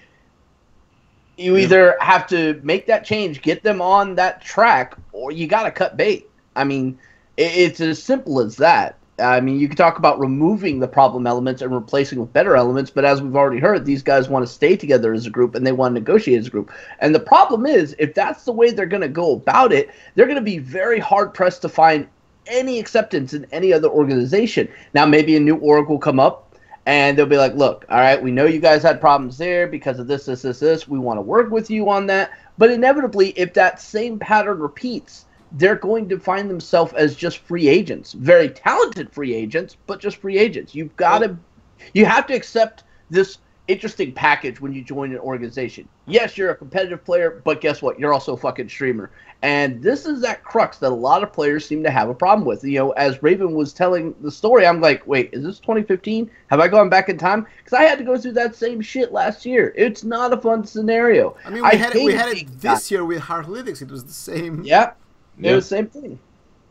Speaker 2: You either have to make that change, get them on that track, or you got to cut bait. I mean, it's as simple as that. I mean, you can talk about removing the problem elements and replacing with better elements, but as we've already heard, these guys want to stay together as a group, and they want to negotiate as a group. And the problem is, if that's the way they're going to go about it, they're going to be very hard-pressed to find any acceptance in any other organization. Now, maybe a new org will come up, and they'll be like, look, all right, we know you guys had problems there because of this. We want to work with you on that. But inevitably, if that same pattern repeats, they're going to find themselves as just free agents. Very talented free agents, but just free agents. You have to accept this interesting package when you join an organization. Yes, you're a competitive player, but guess what? You're also a fucking streamer. And this is that crux that a lot of players seem to have a problem with. You know, as Raven was telling the story, I'm like, wait, is this 2015? Have I gone back in time? Because I had to go through that same shit last year. It's not a fun scenario.
Speaker 1: I mean, we had it this year with Heartlytics. It was the same.
Speaker 2: Yeah, it was the same thing.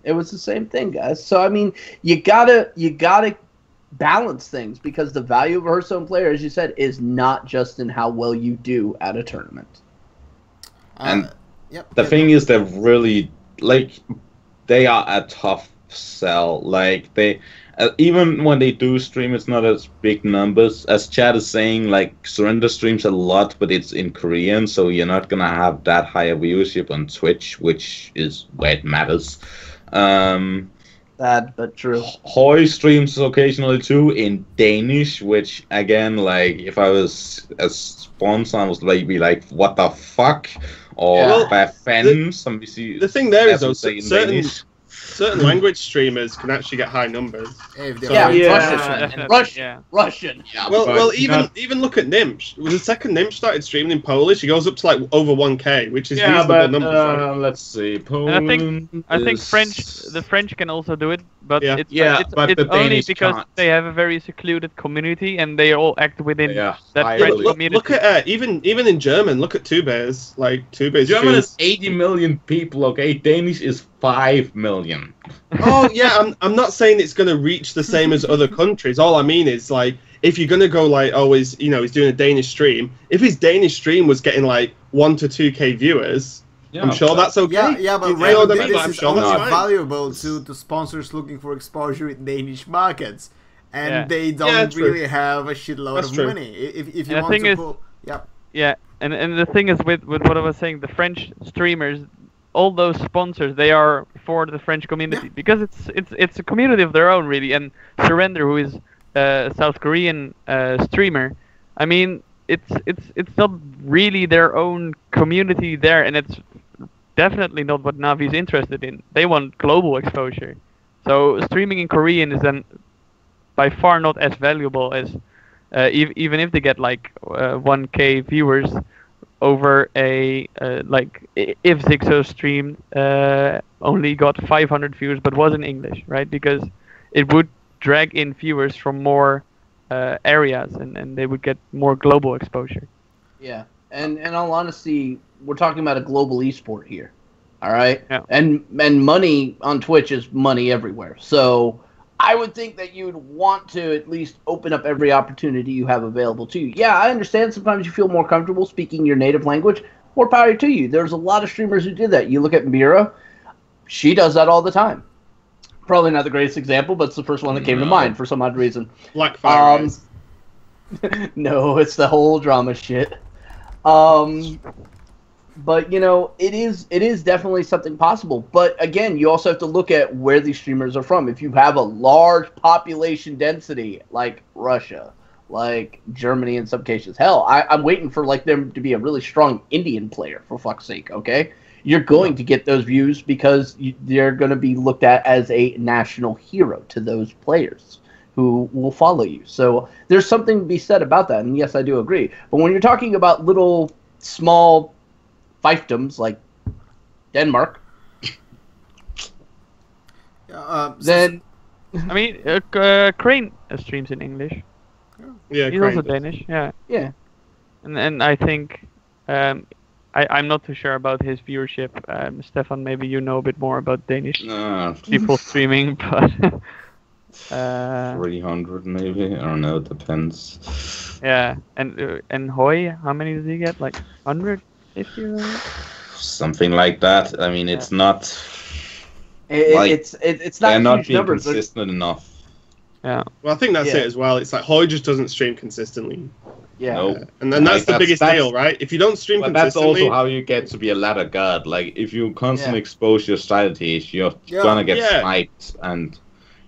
Speaker 2: It was the same thing, guys. So I mean, you gotta balance things, because the value of a Hearthstone player, as you said, is not just in how well you do at a tournament.
Speaker 5: And the thing is, they're really, like, they are a tough sell. Like, they, even when they do stream, it's not as big numbers. As Chad is saying, like, Surrender streams a lot, but it's in Korean, so you're not gonna have that high a viewership on Twitch, which is where it matters.
Speaker 2: Bad, but true.
Speaker 5: Hoy streams occasionally too in Danish, which again, like, if I was a sponsor, I was like, be like, what the fuck? Or the
Speaker 4: thing there is, though, certain language streamers can actually get high numbers.
Speaker 2: Russian.
Speaker 4: Yeah, well, even look at Nimsh. When the second Nimsh started streaming in Polish, he goes up to like over 1K, which is reasonable numbers. Right?
Speaker 5: Let's see, Poland.
Speaker 3: And I think the French can also do it, but it's only because
Speaker 5: can't.
Speaker 3: they have a very secluded community and they all act within that French community.
Speaker 4: Look at even in German. Look at Two Bears. Like Two Bears.
Speaker 5: German is 80 million people. Okay, Danish is 5 million.
Speaker 4: Oh yeah, I'm not saying it's going to reach the same as other countries. All I mean is, like, if you're going to go like, oh, he's doing a Danish stream. If his Danish stream was getting like 1 to 2K viewers, I'm sure that's okay.
Speaker 1: Yeah, but this is only valuable to sponsors looking for exposure in Danish markets, and they don't really have a shitload of money. If you want to pull,
Speaker 3: and the thing is with what I was saying, the French streamers, all those sponsors, they are for the French community because it's a community of their own, really. And Surrender, who is a South Korean streamer, I mean, it's not really their own community there, and it's definitely not what Navi's interested in. They want global exposure. So streaming in Korean is then by far not as valuable as even if they get like 1K viewers over a like if Zigzo stream only got 500 views but was in English, right? Because it would drag in viewers from more areas and they would get more global exposure.
Speaker 2: Yeah, and in all honesty, we're talking about a global esport here, all right?
Speaker 3: Yeah.
Speaker 2: And money on Twitch is money everywhere. So I would think that you would want to at least open up every opportunity you have available to you. Yeah, I understand sometimes you feel more comfortable speaking your native language. More power to you. There's a lot of streamers who did that. You look at Mira, she does that all the time. Probably not the greatest example, but it's the first one that came to mind for some odd reason.
Speaker 4: Blackfire.
Speaker 2: No, it's the whole drama shit. But, you know, it is definitely something possible. But, again, you also have to look at where these streamers are from. If you have a large population density, like Russia, like Germany in some cases. Hell, I'm waiting for, like, them to be a really strong Indian player, for fuck's sake, okay? You're going to get those views because they're going to be looked at as a national hero to those players who will follow you. So there's something to be said about that, and yes, I do agree. But when you're talking about little, small fiefdoms like Denmark, then
Speaker 3: I mean, Crane streams in English.
Speaker 4: Yeah,
Speaker 3: he's also Danish. Yeah. And I think I'm not too sure about his viewership. Stefan, maybe you know a bit more about Danish people streaming, but
Speaker 5: 300 maybe. I don't know. It depends.
Speaker 3: Yeah, and Hoy, how many does he get? Like 100?
Speaker 5: Something like that. I mean, it's not.
Speaker 2: It's not.
Speaker 5: They're not being
Speaker 2: numbers,
Speaker 5: consistent enough.
Speaker 3: Yeah.
Speaker 4: Well, I think that's it as well. It's like Hoy just doesn't stream consistently.
Speaker 2: Yeah.
Speaker 5: Nope.
Speaker 4: And then that's the biggest deal, right? If you don't stream consistently,
Speaker 5: that's also how you get to be a ladder god. Like, if you constantly expose your strategies, you're gonna get sniped. And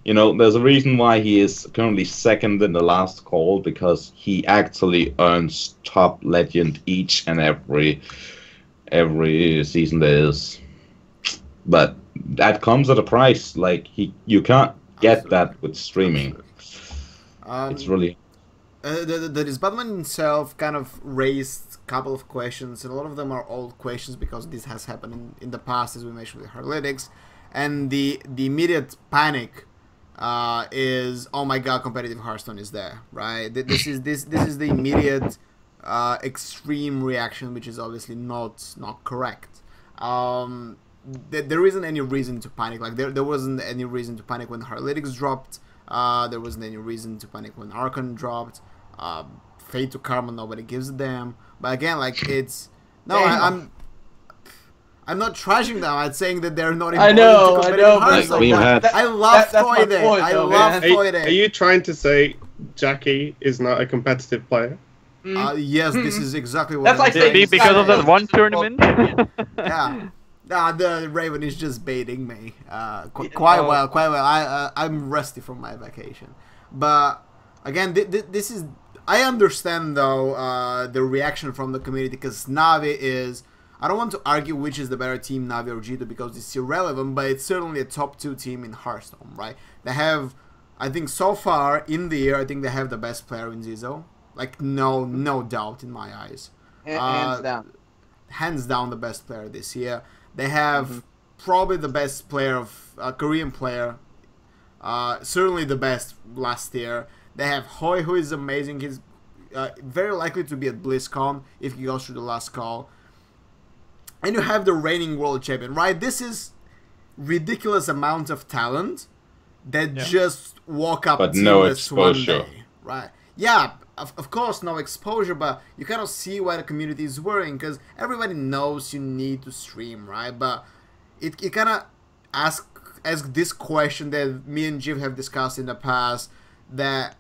Speaker 5: you know, there's a reason why he is currently second in the last call, because he actually earns top legend each and every season there is. But that comes at a price. Like, you can't get that with streaming. It's really.
Speaker 1: the disbandment itself kind of raised a couple of questions, and a lot of them are old questions because this has happened in the past, as we mentioned with Herlytics. And the immediate panic is, oh my god, competitive Hearthstone is there, right? This is the immediate extreme reaction, which is obviously not correct. There isn't any reason to panic. Like there wasn't any reason to panic when Herlytics dropped. There wasn't any reason to panic when Archon dropped. Fate to Karma, nobody gives a damn. But again, like it's no, I'm not trashing them. I'm saying that they're not important to competitive Hearthstone. I love Foyde. I love Foyde.
Speaker 4: Are you trying to say Jackie is not a competitive player?
Speaker 1: Yes, this is exactly what.
Speaker 2: That's like saying
Speaker 3: because of that one tournament.
Speaker 1: Yeah. Nah, the Raven is just baiting me. Quite well. I'm rusty from my vacation, but again, this is. I understand though the reaction from the community, because Navi is. I don't want to argue which is the better team, Navi or G2, because it's irrelevant, but it's certainly a top 2 team in Hearthstone, right? They have, I think so far in the year, I think they have the best player in Zizo. Like no doubt in my eyes.
Speaker 2: Hands down.
Speaker 1: Hands down the best player this year. They have probably the best player of Korean player. Certainly the best last year. They have Hoi, who is amazing. He's very likely to be at BlizzCon if he goes through the last call. And you have the reigning world champion, right? This is ridiculous amount of talent that just walk up
Speaker 5: but no exposure.
Speaker 1: One day, right? Yeah, of course, no exposure, but you kind of see why the community is worrying, because everybody knows you need to stream, right? But it kind of ask this question that me and Jiv have discussed in the past, that,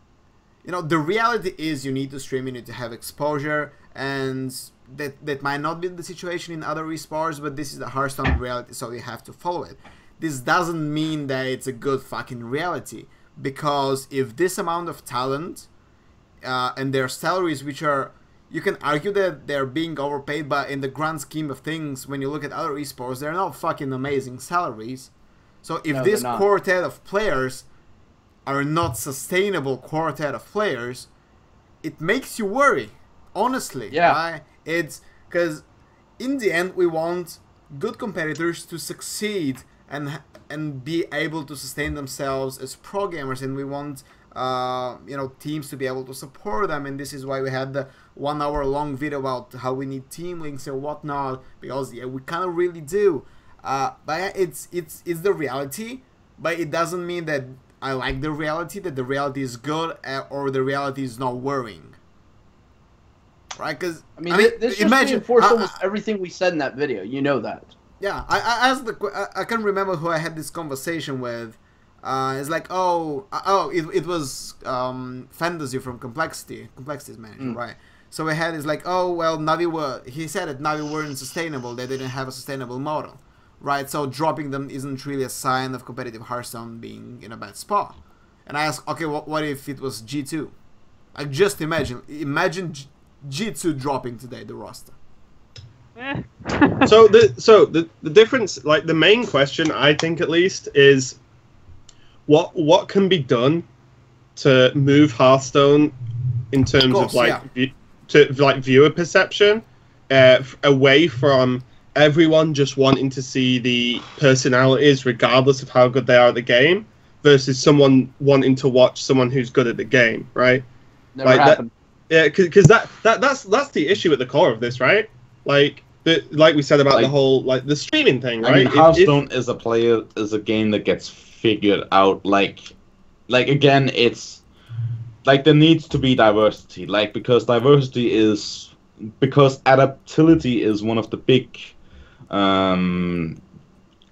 Speaker 1: you know, the reality is you need to stream, you need to have exposure, and that might not be the situation in other esports, but this is the Hearthstone reality, so you have to follow it. This doesn't mean that it's a good fucking reality, because if this amount of talent and their salaries, which are, you can argue that they're being overpaid, but in the grand scheme of things, when you look at other esports, they're not fucking amazing salaries. So if this quartet of players are not sustainable quartet of players, it makes you worry, honestly.
Speaker 2: Yeah.
Speaker 1: Right? It's because in the end we want good competitors to succeed and be able to sustain themselves as pro gamers, and we want you know, teams to be able to support them, and this is why we had the 1 hour long video about how we need team links and whatnot, because yeah, we kind of really do. But it's the reality, but it doesn't mean that I like the reality, that the reality is good, or the reality is not worrying. Right? Because
Speaker 2: I mean, this just reinforced almost everything we said in that video. You know that.
Speaker 1: Yeah, I asked I can't remember who I had this conversation with. It's like, it was Fantasy from Complexity's manager, right? So we had, it's like, oh well, he said that Navi weren't sustainable. They didn't have a sustainable model, right? So dropping them isn't really a sign of competitive Hearthstone being in a bad spot. And I asked, okay, what if it was G2? Like, just imagine G2 dropping today the roster.
Speaker 4: So the difference, like the main question, I think at least, is what can be done to move Hearthstone in terms of like viewer perception away from everyone just wanting to see the personalities regardless of how good they are at the game, versus someone wanting to watch someone who's good at the game, right?
Speaker 2: Never happened.
Speaker 4: Because that's the issue at the core of this, right? Like we said about the whole the streaming thing, right?
Speaker 5: I mean, Hearthstone is a game that gets figured out. Like again, it's like there needs to be diversity, because adaptability is one of the big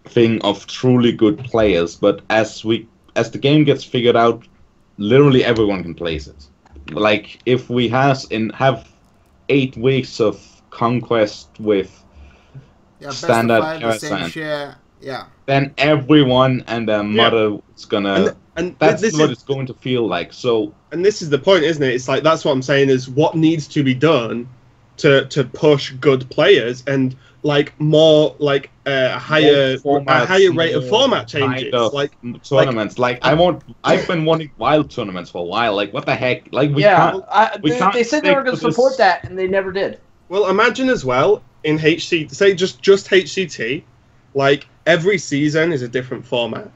Speaker 5: thing of truly good players. But as the game gets figured out, literally everyone can play it. Like if we have 8 weeks of conquest with standard Karazhan, then everyone and their mother is gonna. And that's what it's going to feel like. So,
Speaker 4: and this is the point, isn't it? It's like that's what I'm saying is what needs to be done to push good players, and like more like a higher rate of format changes,
Speaker 5: kind of
Speaker 4: like
Speaker 5: tournaments. Like I've been wanting wild tournaments for a while. Like what the heck? Like we can't.
Speaker 2: They said they were going to support that, and they never did.
Speaker 4: Well, imagine as well in HCT, say just HCT, like every season is a different format.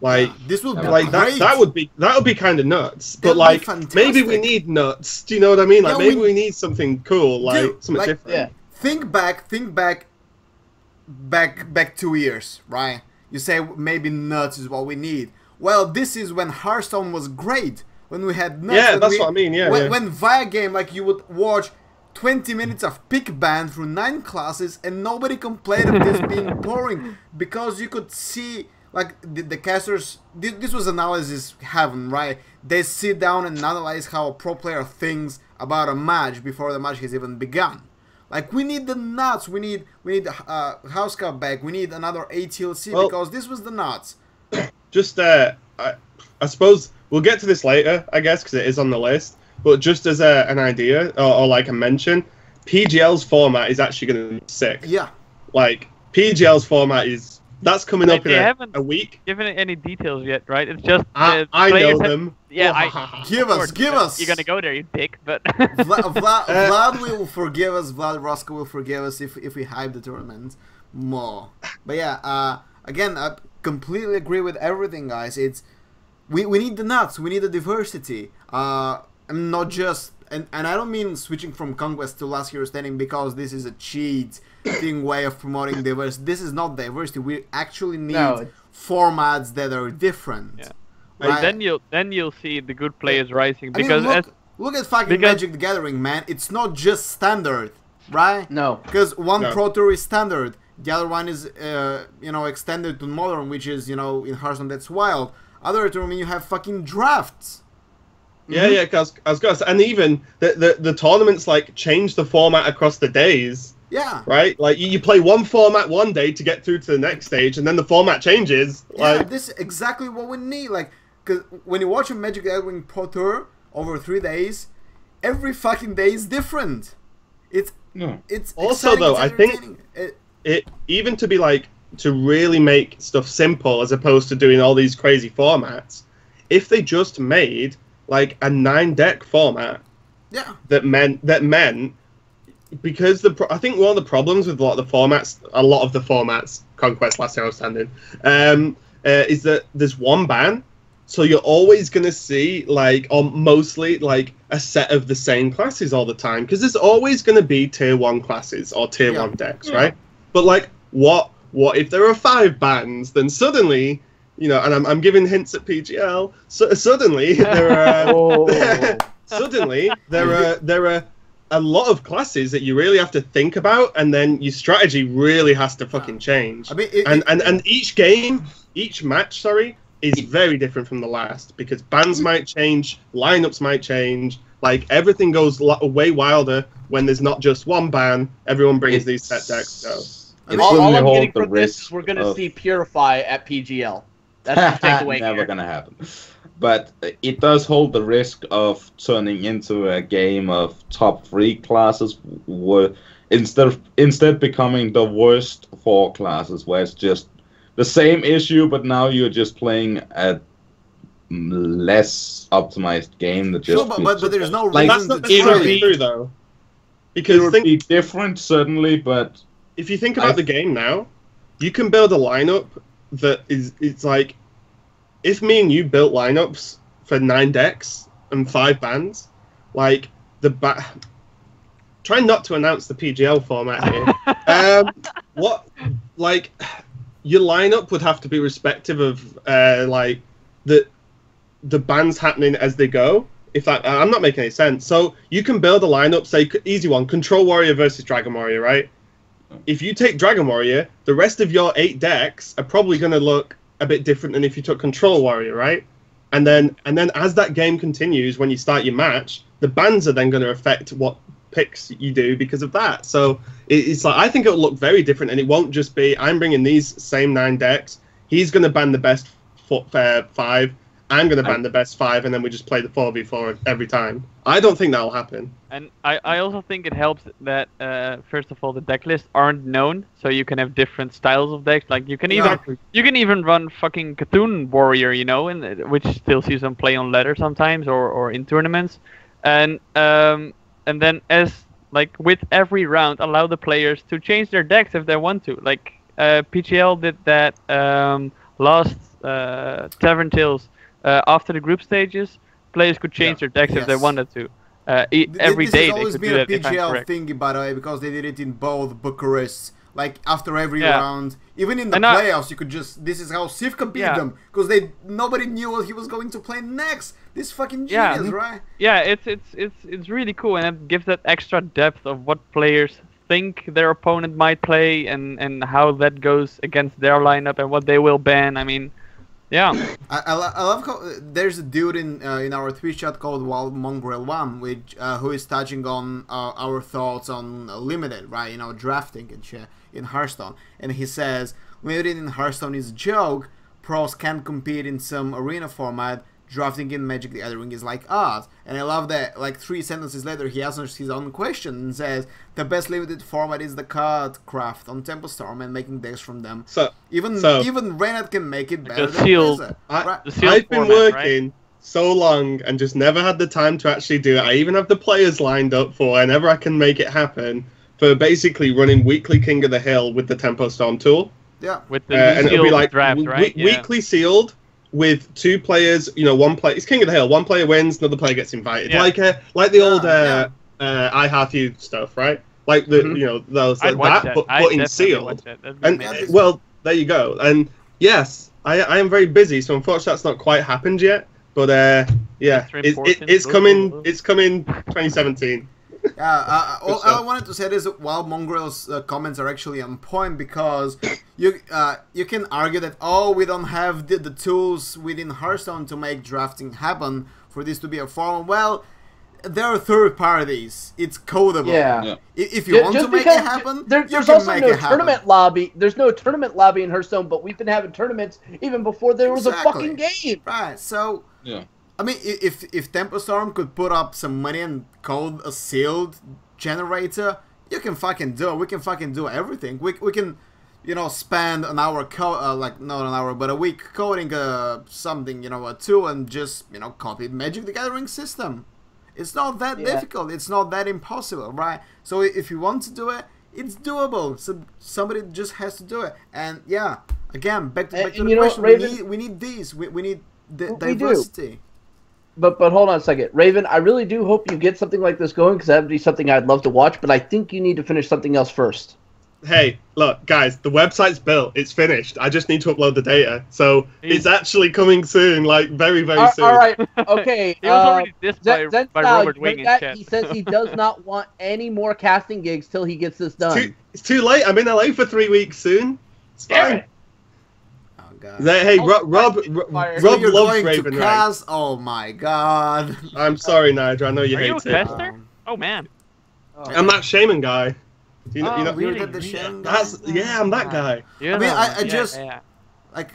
Speaker 4: Like
Speaker 1: this would be
Speaker 4: like
Speaker 1: great.
Speaker 4: that would be kind of nuts.
Speaker 1: That'd
Speaker 4: but like
Speaker 1: fantastic.
Speaker 4: maybe we need nuts. Do you know what I mean? Like maybe we need something cool, like something different.
Speaker 2: Yeah.
Speaker 1: Think back 2 years, right? You say maybe nuts is what we need. Well, this is when Hearthstone was great. When we had nuts.
Speaker 4: Yeah, that's what I mean. Yeah.
Speaker 1: When via game, like you would watch 20 minutes of pick ban through 9 classes, and nobody complained of this being boring because you could see. Like the casters, this was analysis heaven, right? They sit down and analyze how a pro player thinks about a match before the match has even begun. Like we need the nuts, we need House Cup back, we need another ATLC because this was the nuts.
Speaker 4: Just I suppose we'll get to this later, I guess, because it is on the list. But just as an idea or like a mention, PGL's format is actually going to be sick.
Speaker 1: Yeah.
Speaker 4: Like PGL's format is. That's coming up in a week.
Speaker 3: Given any details yet, right? It's just
Speaker 4: I know them.
Speaker 3: Yeah,
Speaker 1: give us.
Speaker 3: You're gonna go there, you dick. But
Speaker 1: Vlad will forgive us. Vlad Roscoe will forgive us if we hype the tournament more. But yeah, again, I completely agree with everything, guys. It's we need the nuts. We need the diversity. And not just and I don't mean switching from Conquest to Last Hero Standing because this is a cheat way of promoting diversity. This is not diversity. We actually need formats that are different.
Speaker 3: Yeah.
Speaker 1: Right?
Speaker 3: Then you'll see the good players rising because
Speaker 1: look at fucking Magic the Gathering, man. It's not just standard, right?
Speaker 2: No.
Speaker 1: Because one Pro Tour is standard, the other one is extended to Modern, which is in Hearthstone that's wild. Other tournament you have fucking drafts.
Speaker 4: Yeah, because I was gonna say, and even the tournaments like change the format across the days.
Speaker 1: Yeah.
Speaker 4: Right? Like, you play one format one day to get through to the next stage, and then the format changes.
Speaker 1: Yeah, this is exactly what we need. Like, because when you watch a Magic the Gathering Pro Tour over 3 days, every fucking day is different. It's
Speaker 4: also, though, I think it even to be like, to really make stuff simple as opposed to doing all these crazy formats, if they just made, like, a 9-deck format that meant because I think one of the problems with a lot of the formats, Conquest, Last Hero Standing, is that there's one ban, so you're always going to see, like, or mostly, like, a set of the same classes all the time, because there's always going to be Tier 1 classes or Tier 1 decks, right? But, like, what if there are 5 bans, then suddenly, and I'm giving hints at PGL, so suddenly there are... suddenly there are a lot of classes that you really have to think about, and then your strategy really has to fucking change. I mean, and each match, is very different from the last because bans might change, lineups might change. Like everything goes way wilder when there's not just one ban. Everyone brings these set decks. So
Speaker 2: all I'm getting from this, we're gonna see Purify at PGL. That's the takeaway.
Speaker 5: Never gonna happen. But it does hold the risk of turning into a game of top 3 classes, instead becoming the worst 4 classes, where it's just the same issue, but now you're just playing a less optimized game that just.
Speaker 1: Sure, but there's no reason
Speaker 4: that's not necessarily true though, because
Speaker 5: it would be different certainly, but
Speaker 4: if you think about the game now, you can build a lineup that it's like. If me and you built lineups for 9 decks and 5 bans, like try not to announce the PGL format here. Your lineup would have to be respective of like the bans happening as they go. If I'm not making any sense. So you can build a lineup, say easy one, Control Warrior versus Dragon Warrior, right? If you take Dragon Warrior, the rest of your 8 decks are probably going to look a bit different than if you took Control Warrior, right? And then as that game continues, when you start your match, the bans are then going to affect what picks you do because of that. So it's like, I think it'll look very different, and it won't just be I'm bringing these same 9 decks, he's going to ban the best 5, I'm going to ban the best 5, and then we just play the 4v4 every time. I don't think that'll happen.
Speaker 3: And I also think it helps that first of all the deck lists aren't known, so you can have different styles of decks. Like you can even run fucking Cthulhu Warrior, you know, which still sees them play on ladder sometimes or in tournaments, and then as like with every round allow the players to change their decks if they want to. Like PGL did that last Tavern Tales after the group stages. Players could change their decks if they wanted to. Every day they could do that.
Speaker 1: This has always been a PGL thingy, by the way, because they did it in both Bucharest. Like after every round, even in the playoffs, you could just. This is how Sivka beat them, because nobody knew what he was going to play next. This fucking genius, right?
Speaker 3: Yeah, it's really cool, and it gives that extra depth of what players think their opponent might play, and how that goes against their lineup and what they will ban. I mean. Yeah,
Speaker 1: I love how there's a dude in our Twitch chat called WildMongrel1, which who is touching on our thoughts on limited, right? You know, drafting and shit in Hearthstone, and he says limited in Hearthstone is a joke. Pros can't compete in some arena format. Drafting in Magic the Gathering is like art. And I love that, like 3 sentences later, he answers his own question and says, the best limited format is the card craft on Temple Storm and making decks from them. Even Reynard can make it better than Blizzard.
Speaker 4: I've been working so long and just never had the time to actually do it. I even have the players lined up for whenever I can make it happen for basically running weekly King of the Hill with the Tempo Storm tool.
Speaker 1: Yeah.
Speaker 3: With the and it'll be like draft, right?
Speaker 4: Weekly sealed. With 2 players, you know, one player. It's King of the Hill. One player wins, another player gets invited. Yeah. Like the old I Heart You stuff, right? Like the you know those like that, but in sealed. And well, there you go. And yes, I am very busy, so unfortunately that's not quite happened yet. But yeah, it's coming. It's coming 2017.
Speaker 1: All I wanted to say is that while Mongrel's comments are actually on point, because you can argue that we don't have the tools within Hearthstone to make drafting happen for this to be a form. Well, there are third parties. It's codable.
Speaker 2: Yeah.
Speaker 1: If you want to make it happen,
Speaker 2: there's also no tournament lobby. There's no tournament lobby in Hearthstone, but we've been having tournaments even before there was a fucking game.
Speaker 1: Right. So. Yeah. I mean, if Tempo Storm could put up some money and code a sealed generator, you can fucking do it. We can fucking do everything. We can, you know, spend an hour, like not an hour, but a week coding something, you know, a tool and just, you know, copy Magic the Gathering system. It's not that difficult. It's not that impossible, right? So if you want to do it, it's doable. So somebody just has to do it. And yeah, again, back to the question. Raven, we need these. We need diversity.
Speaker 2: But hold on a second. Raven, I really do hope you get something like this going, because that would be something I'd love to watch, but I think you need to finish something else first.
Speaker 4: Hey, look, guys, the website's built. It's finished. I just need to upload the data. So it's actually coming soon, like very, very soon.
Speaker 2: All right, okay.
Speaker 3: He was already dissed by Robert Wing in chat.
Speaker 2: He says he does not want any more casting gigs till he gets this done.
Speaker 4: It's too late. I'm in LA for 3 weeks soon. It's fine. Hey, Rob loves Raven Rank.
Speaker 1: Oh my god.
Speaker 4: I'm sorry, Nigel. I know you hate it.
Speaker 3: Are you a caster? Oh man.
Speaker 4: I'm that shaman guy.
Speaker 1: You know,
Speaker 3: really?
Speaker 1: the shaman guy?
Speaker 4: I'm that guy.
Speaker 1: I mean, I just like.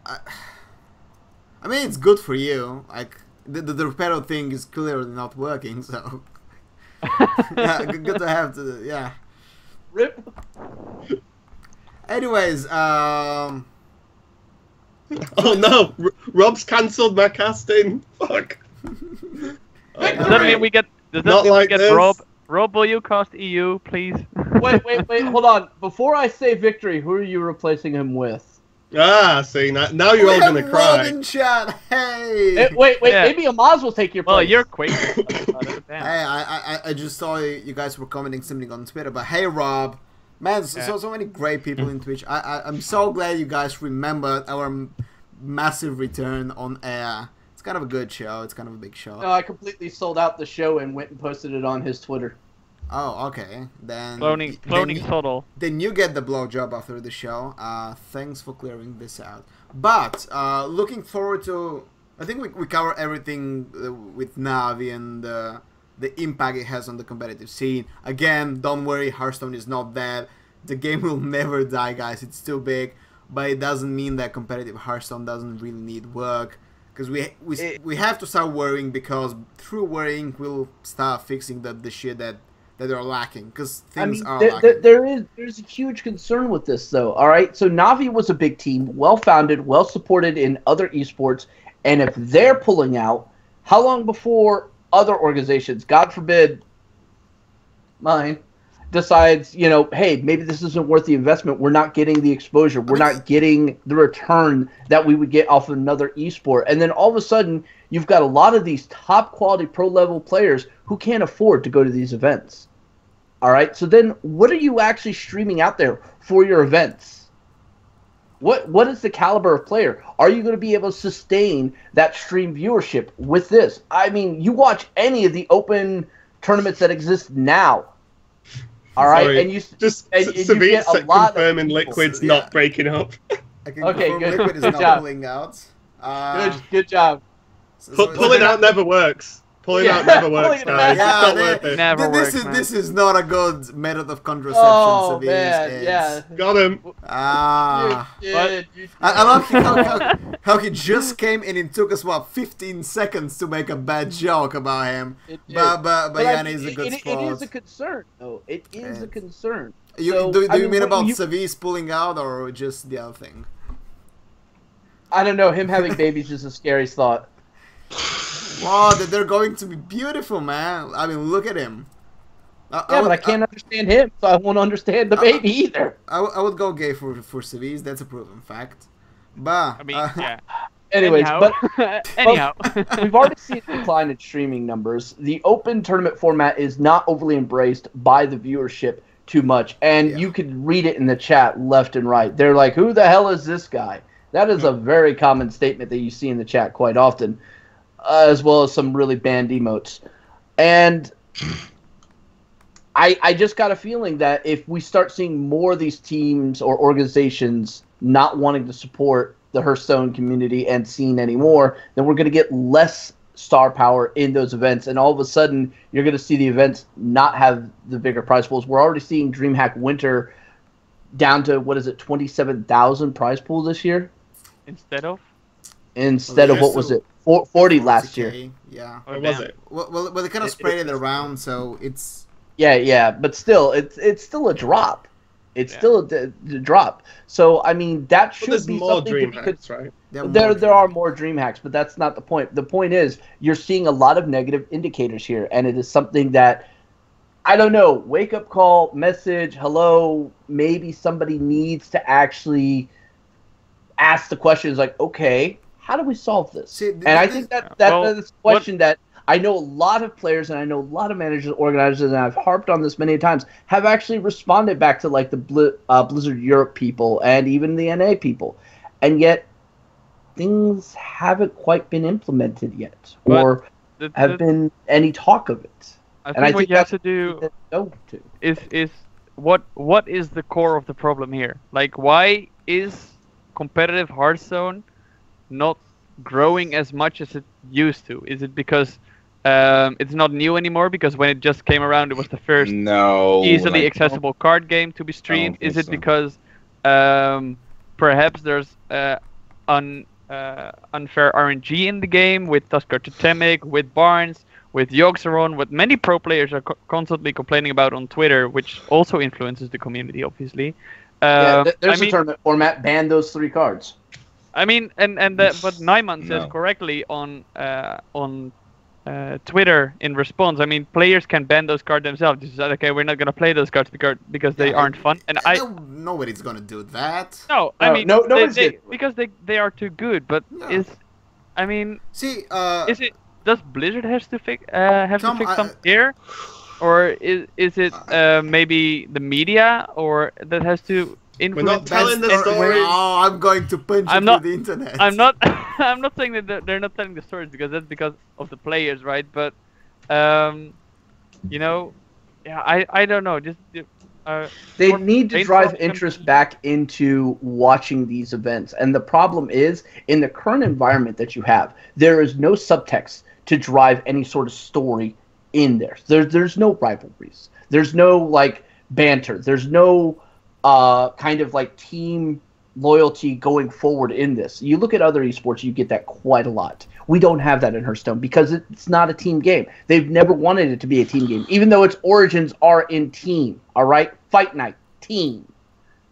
Speaker 1: I mean, it's good for you. Like the repair thing is clearly not working, so. Yeah, good to have to. Yeah.
Speaker 2: Rip.
Speaker 1: Anyways,
Speaker 4: Oh no! Rob's cancelled my casting. Fuck.
Speaker 3: Does that mean we get? Does that mean we get Rob? Rob, will you cast EU, please?
Speaker 2: Wait, hold on. Before I say victory, who are you replacing him with?
Speaker 4: See, now you're all gonna cry.
Speaker 1: In chat. Hey.
Speaker 2: Wait, maybe Amaz will take your place.
Speaker 3: Well, you're quick.
Speaker 1: Hey, I just saw you guys were commenting something on Twitter, but hey, Rob. Man, so many great people in Twitch. I'm so glad you guys remembered our massive return on air. It's kind of a good show. It's kind of a big show.
Speaker 2: No, I completely sold out the show and went and posted it on his Twitter.
Speaker 1: Oh, okay. Then
Speaker 3: cloning total.
Speaker 1: Then you get the blowjob after the show. Thanks for clearing this out. But looking forward to. I think we cover everything with Navi and the impact it has on the competitive scene. Again, don't worry, Hearthstone is not dead. The game will never die, guys. It's too big, but it doesn't mean that competitive Hearthstone doesn't really need work. Because we have to start worrying, because through worrying we'll start fixing the shit that are lacking, because things are lacking.
Speaker 2: There's a huge concern with this, though. All right, so Navi was a big team, well founded, well supported in other esports, and if they're pulling out, how long before other organizations, God forbid, mine, decides, you know, hey, maybe this isn't worth the investment. We're not getting the exposure. We're not getting the return that we would get off of another esport. And then all of a sudden, you've got a lot of these top quality pro level players who can't afford to go to these events. All right. So then what are you actually streaming out there for your events? What is the caliber of player? Are you going to be able to sustain that stream viewership with this? I mean, you watch any of the open tournaments that exist now. All right,
Speaker 4: Sorry,
Speaker 2: and you
Speaker 4: Savit's confirming Liquid's not breaking up.
Speaker 1: Okay, good. Liquid is
Speaker 2: Good
Speaker 1: not
Speaker 2: job.
Speaker 1: pulling out.
Speaker 2: Good job.
Speaker 4: Pulling out never works. Pulling out never works, guys.
Speaker 1: Yeah,
Speaker 4: It's not worth it.
Speaker 3: Never works, man.
Speaker 1: This is not a good method of contraception.
Speaker 2: Oh
Speaker 1: Savit.
Speaker 2: man, yeah.
Speaker 4: Got him.
Speaker 1: I love how he just came and it took us 15 seconds to make a bad joke about him. But Yanni is a good sport.
Speaker 2: It is a concern, though. It is a concern.
Speaker 1: Do you mean about Savit's pulling out, or just the other thing?
Speaker 2: I don't know. Him having babies is a scary thought.
Speaker 1: Wow, they're going to be beautiful, man. I mean, look at him.
Speaker 2: But I can't understand him, so I won't understand the baby either.
Speaker 1: I would go gay for Savit's. That's a proven fact. But
Speaker 3: I mean, yeah.
Speaker 2: Anyways,
Speaker 3: anyhow.
Speaker 2: We've already seen a decline in streaming numbers. The open tournament format is not overly embraced by the viewership too much, and you could read it in the chat left and right. They're like, "Who the hell is this guy?" That is a very common statement that you see in the chat quite often, as well as some really banned emotes. And I just got a feeling that if we start seeing more of these teams or organizations not wanting to support the Hearthstone community and scene anymore, then we're going to get less star power in those events. And all of a sudden, you're going to see the events not have the bigger prize pools. We're already seeing DreamHack Winter down to, 27,000 prize pool this year?
Speaker 3: Instead of
Speaker 2: what was it? 40 last year.
Speaker 1: Yeah.
Speaker 4: What was it?
Speaker 1: Well, they kind of spread it around, so it's...
Speaker 2: Yeah, but still, it's still a drop. It's still a drop. So, I mean, that should be something to be...
Speaker 4: Right?
Speaker 2: There are more dream hacks, but that's not the point. The point is, you're seeing a lot of negative indicators here, and it is something that, I don't know, wake-up call, message, hello, maybe somebody needs to actually ask the questions like, okay, how do we solve this? And I think that's a question that I know a lot of players and I know a lot of managers, organizers, and I've harped on this many times, have actually responded back to like the Blizzard Europe people and even the NA people. And yet, things haven't quite been implemented yet, or have been any talk of it.
Speaker 3: I think what you have to do is what is the core of the problem here? Like, why is competitive Hearthstone not growing as much as it used to? Is it because it's not new anymore? Because when it just came around, it was the first easily accessible card game to be streamed? Is it because perhaps there's unfair RNG in the game with Tuskar Totemic, with Barnes, with Yogg-Saron, what many pro players are constantly complaining about on Twitter, which also influences the community, obviously.
Speaker 2: There's a tournament format. Ban those 3 cards.
Speaker 3: I mean, but Nyman says correctly on Twitter in response. I mean, players can ban those cards themselves. Just like, okay, we're not gonna play those cards because they aren't fun. And
Speaker 1: nobody's gonna do that.
Speaker 3: No, I mean, because they are too good. But is it? Does Blizzard have to fix something here, or is it maybe the media or that has to influence?
Speaker 4: We're not telling the story.
Speaker 1: Oh, I'm going to punch you through the internet.
Speaker 3: I'm not saying that they're not telling the stories because that's because of the players, right? But I don't know.
Speaker 2: They need to drive interest back into watching these events, and the problem is in the current environment that you have, there is no subtext to drive any sort of story in there. There's no rivalries. There's no like banter. There's no kind of like team loyalty going forward in this. You look at other esports, you get that quite a lot. We don't have that in Hearthstone because it's not a team game. They've never wanted it to be a team game, even though its origins are in team. All right, Fight Night, team.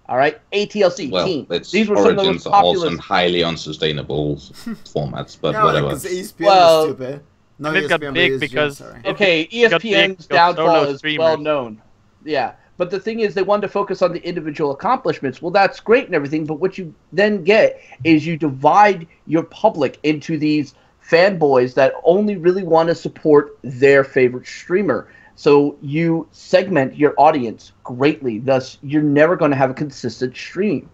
Speaker 2: All right, ATLC, team.
Speaker 5: These were some of the most popular, also highly unsustainable formats, but whatever.
Speaker 1: Like, ESPN is stupid.
Speaker 3: No, it got big because
Speaker 2: ESPN's downfall is well known. Yeah. But the thing is, they wanted to focus on the individual accomplishments. Well, that's great and everything, but what you then get is you divide your public into these fanboys that only really want to support their favorite streamer. So you segment your audience greatly. Thus, you're never going to have a consistent stream.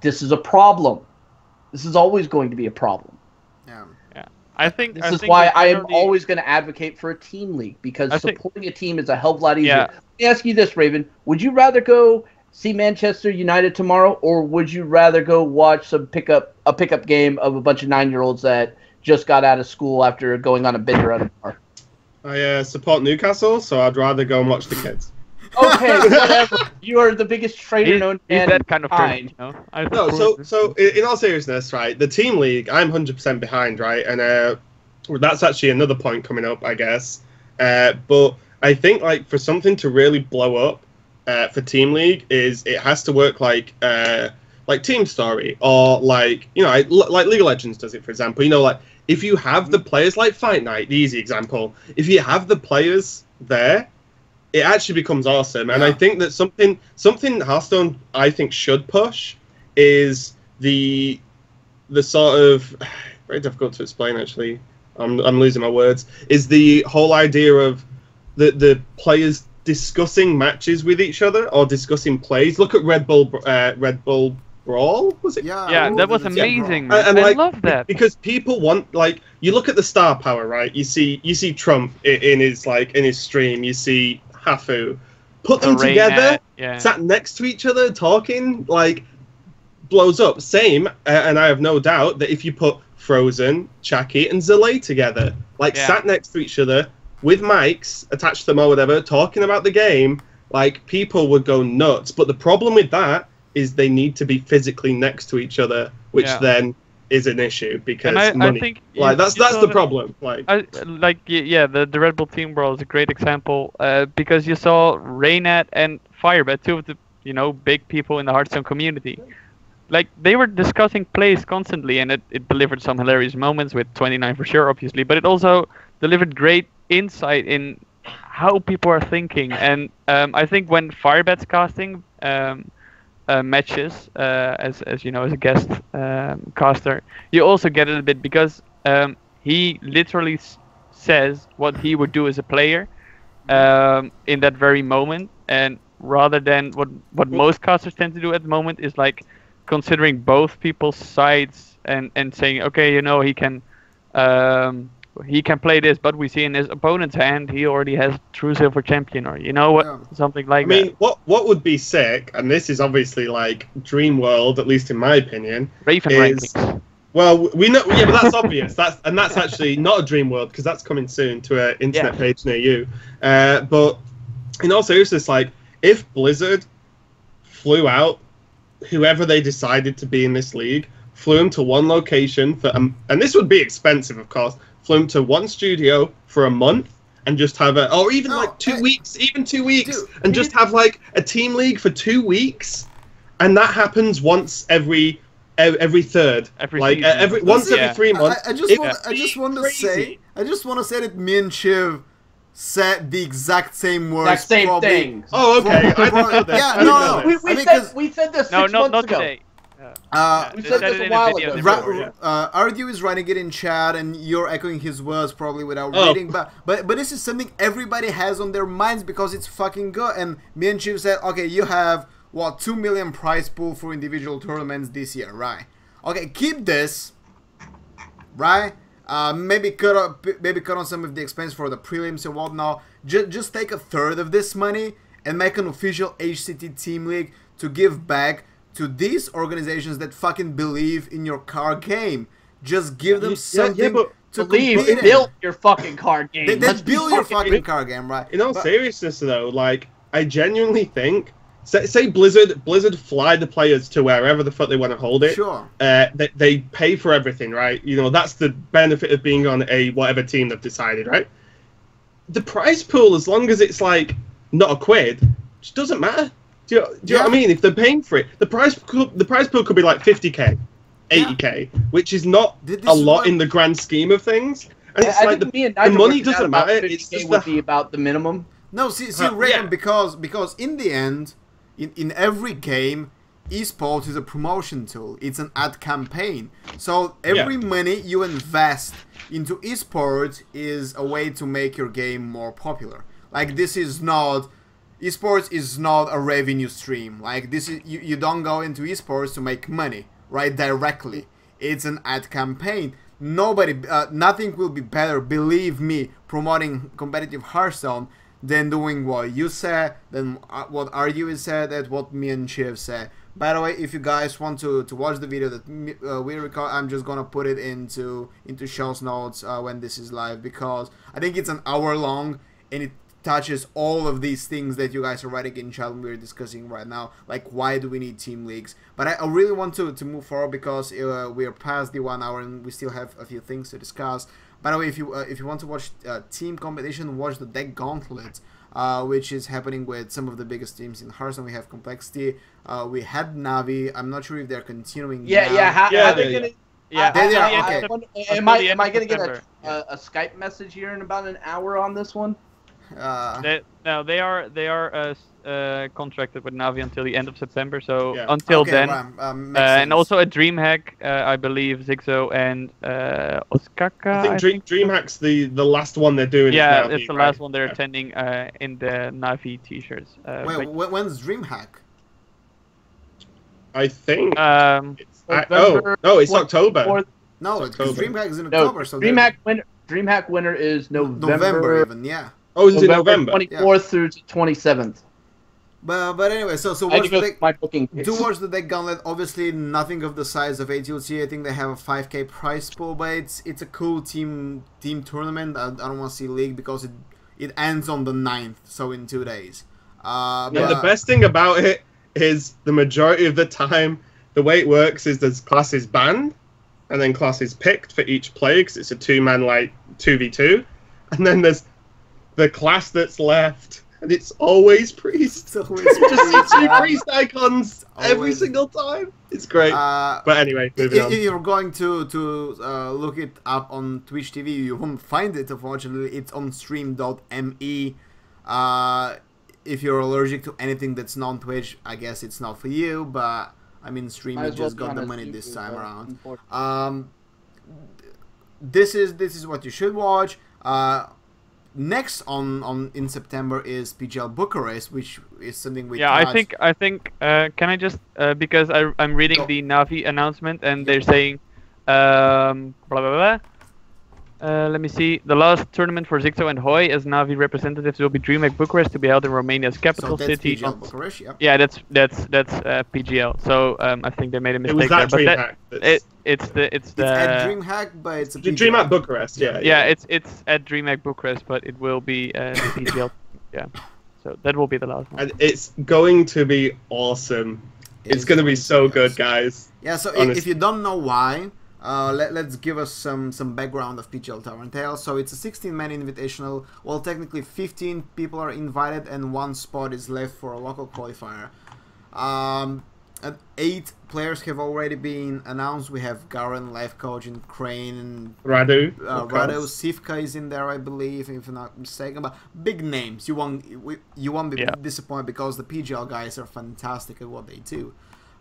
Speaker 2: This is a problem. This is always going to be a problem.
Speaker 1: Yeah.
Speaker 3: I think
Speaker 2: this is why I am always going to advocate for a team league, because supporting a team is a hell of a lot easier. Let me ask you this, Raven. Would you rather go see Manchester United tomorrow, or would you rather go watch a pickup game of a bunch of 9-year-olds that just got out of school after going on a bender at a bar?
Speaker 4: I support Newcastle, so I'd rather go and watch the kids.
Speaker 2: Okay, whatever. You are the biggest traitor known to
Speaker 3: that kind of person, you know?
Speaker 4: So in all seriousness, right, the team league, I'm 100% behind, right? And that's actually another point coming up, I guess. But I think, like, for something to really blow up for team league is it has to work like Team Story, or like League of Legends does it, for example. You know, like, if you have the players, like Fight Night, the easy example, if you have the players there, it actually becomes awesome. And I think that something Hearthstone, I think, should push is the sort of, very difficult to explain, actually, I'm losing my words, is the whole idea of the players discussing matches with each other or discussing plays. Look at Red Bull Brawl, was it?
Speaker 3: Yeah, that was amazing.
Speaker 4: And
Speaker 3: I love that.
Speaker 4: Because people want, like, you look at the star power, right? You see Trump in his stream, you see Hafu. Put them together, sat next to each other, talking, like, blows up. Same, and I have no doubt that if you put Frozen, Chucky, and Zalay together, sat next to each other, with mics attached to them or whatever, talking about the game, like, people would go nuts. But the problem with that is they need to be physically next to each other, which then is an issue because money. I think that's the problem.
Speaker 3: The Red Bull Team Brawl is a great example because you saw Reynat and Firebat, two of the big people in the Hearthstone community. Like, they were discussing plays constantly, and it delivered some hilarious moments with 29 for sure, obviously, but it also delivered great insight in how people are thinking. And I think when Firebat's casting matches as a guest caster, you also get it a bit because he literally says what he would do as a player in that very moment, and rather than what most casters tend to do at the moment is like considering both people's sides and saying, okay, he can play this, but we see in his opponent's hand he already has True Silver Champion, or something like that.
Speaker 4: I mean, what would be sick, and this is obviously like dream world, at least in my opinion,
Speaker 3: Raven rankings.
Speaker 4: Well, we know, but that's obvious. That's actually not a dream world because that's coming soon to an internet page near you. But in all seriousness, like, if Blizzard flew out whoever they decided to be in this league, flew them to one location for, and this would be expensive, of course. Flew them to one studio for a month and just have or even 2 weeks, and just have like a team league for 2 weeks, and that happens once every third, once every 3 months.
Speaker 1: I just want to say that me and Shiv said the exact same words.
Speaker 2: Exact same thing.
Speaker 4: Oh, okay.
Speaker 2: We said this 6 months ago.
Speaker 3: Today.
Speaker 2: We said this a while ago.
Speaker 1: Ardu is writing it in chat, and you're echoing his words probably without reading. But this is something everybody has on their minds because it's fucking good. And me and Chief said, okay, you have 2 million prize pool for individual tournaments this year, right? Okay, keep this, right? Maybe cut on some of the expense for the prelims and whatnot. Just take a third of this money and make an official HCT team league to give back to these organizations that fucking believe in your card game. Just give them something to compete in.
Speaker 2: Build your fucking card game.
Speaker 1: They build your fucking card game, right?
Speaker 4: In all seriousness, though, like, I genuinely think say Blizzard fly the players to wherever the fuck they want to hold it.
Speaker 1: Sure.
Speaker 4: They pay for everything, right? You know, that's the benefit of being on a whatever team they've decided, right? The prize pool, as long as it's like not a quid, just doesn't matter. Do you know what I mean? If they're paying for it, the prize pool could be like 50k, 80k, which is not a lot in the grand scheme of things. And it's like the money doesn't matter. It's just
Speaker 2: would be about the minimum.
Speaker 1: No, see, Raven, because in the end, in every game, esports is a promotion tool. It's an ad campaign. So every money you invest into esports is a way to make your game more popular. Like, this is not... Esports is not a revenue stream. Like, this is you don't go into esports to make money, right, directly. It's an ad campaign. Nothing will be better, believe me, promoting competitive Hearthstone than doing what you said, than what Argue said, and what me and Chiv said. By the way, if you guys want to watch the video that we record, I'm just gonna put it into show's notes when this is live, because I think it's an hour long and it touches all of these things that you guys are writing in chat and we're discussing right now, like why do we need team leagues. But I really want to move forward because we are past the 1 hour and we still have a few things to discuss. By the way, if you want to watch team competition, watch the Deck Gauntlet, which is happening with some of the biggest teams in Hearthstone. We have Complexity, we had Navi. I'm not sure if they're continuing.
Speaker 2: How they gonna?
Speaker 3: Yeah,
Speaker 1: they are. Okay.
Speaker 2: Am I gonna get a Skype message here in about an hour on this one?
Speaker 3: No, they are contracted with Navi until the end of September. So until then, and also a DreamHack, I believe Zigzo and Osaka.
Speaker 4: I think DreamHack's the last one they're doing.
Speaker 3: Yeah, it's the last one they're attending in the Navi t-shirts.
Speaker 1: Wait, when's DreamHack?
Speaker 4: I think
Speaker 2: it's November,
Speaker 4: it's October.
Speaker 1: No, DreamHack is in October. So
Speaker 2: DreamHack winner is
Speaker 1: November even, yeah.
Speaker 4: Oh, is it November?
Speaker 2: 24th through 27th.
Speaker 1: But anyway, so watch the Deck Gauntlet. Obviously, nothing of the size of ATLC. I think they have a 5k prize pool, but it's a cool team tournament. I don't want to see league because it ends on the 9th, so in 2 days.
Speaker 4: And the best thing about it is the majority of the time, the way it works is there's classes banned, and then classes picked for each player because it's a 2-man like 2v2, and then there's the class that's left, and it's always priest. Just see priest icons every single time. It's great. But anyway, moving on.
Speaker 1: If you're going to look it up on Twitch TV, you won't find it, unfortunately. It's on stream.me. If you're allergic to anything that's non-Twitch, I guess it's not for you, but I mean, Stream just got the money this time around. This is what you should watch. Next in September is PGL Bucharest, which is something we
Speaker 3: I think can I just because I'm reading the Navi announcement and they're saying blah blah blah. Let me see. The last tournament for Zigzo and Hoy as Navi representatives will be DreamHack Bucharest to be held in Romania's capital city.
Speaker 1: PGL Bucharest, yep.
Speaker 3: Yeah, that's PGL. So I think they made a mistake there. But it's at
Speaker 1: DreamHack, but it's a
Speaker 4: DreamHack Bucharest.
Speaker 3: Yeah, it's at DreamHack Bucharest, but it will be PGL. Yeah, so that will be the last one.
Speaker 4: And it's going to be awesome. It's going to be so good, guys.
Speaker 1: Yeah. So if you don't know why. Let's give us some background of PGL Tavern Tales. So it's a 16-man invitational. Well, technically 15 people are invited and 1 spot is left for a local qualifier. 8 players have already been announced. We have Garen, life coach, and Crane, and
Speaker 4: Radu.
Speaker 1: Sivka is in there, I believe, if I'm not mistaken. But big names. You won't be disappointed because the PGL guys are fantastic at what they do.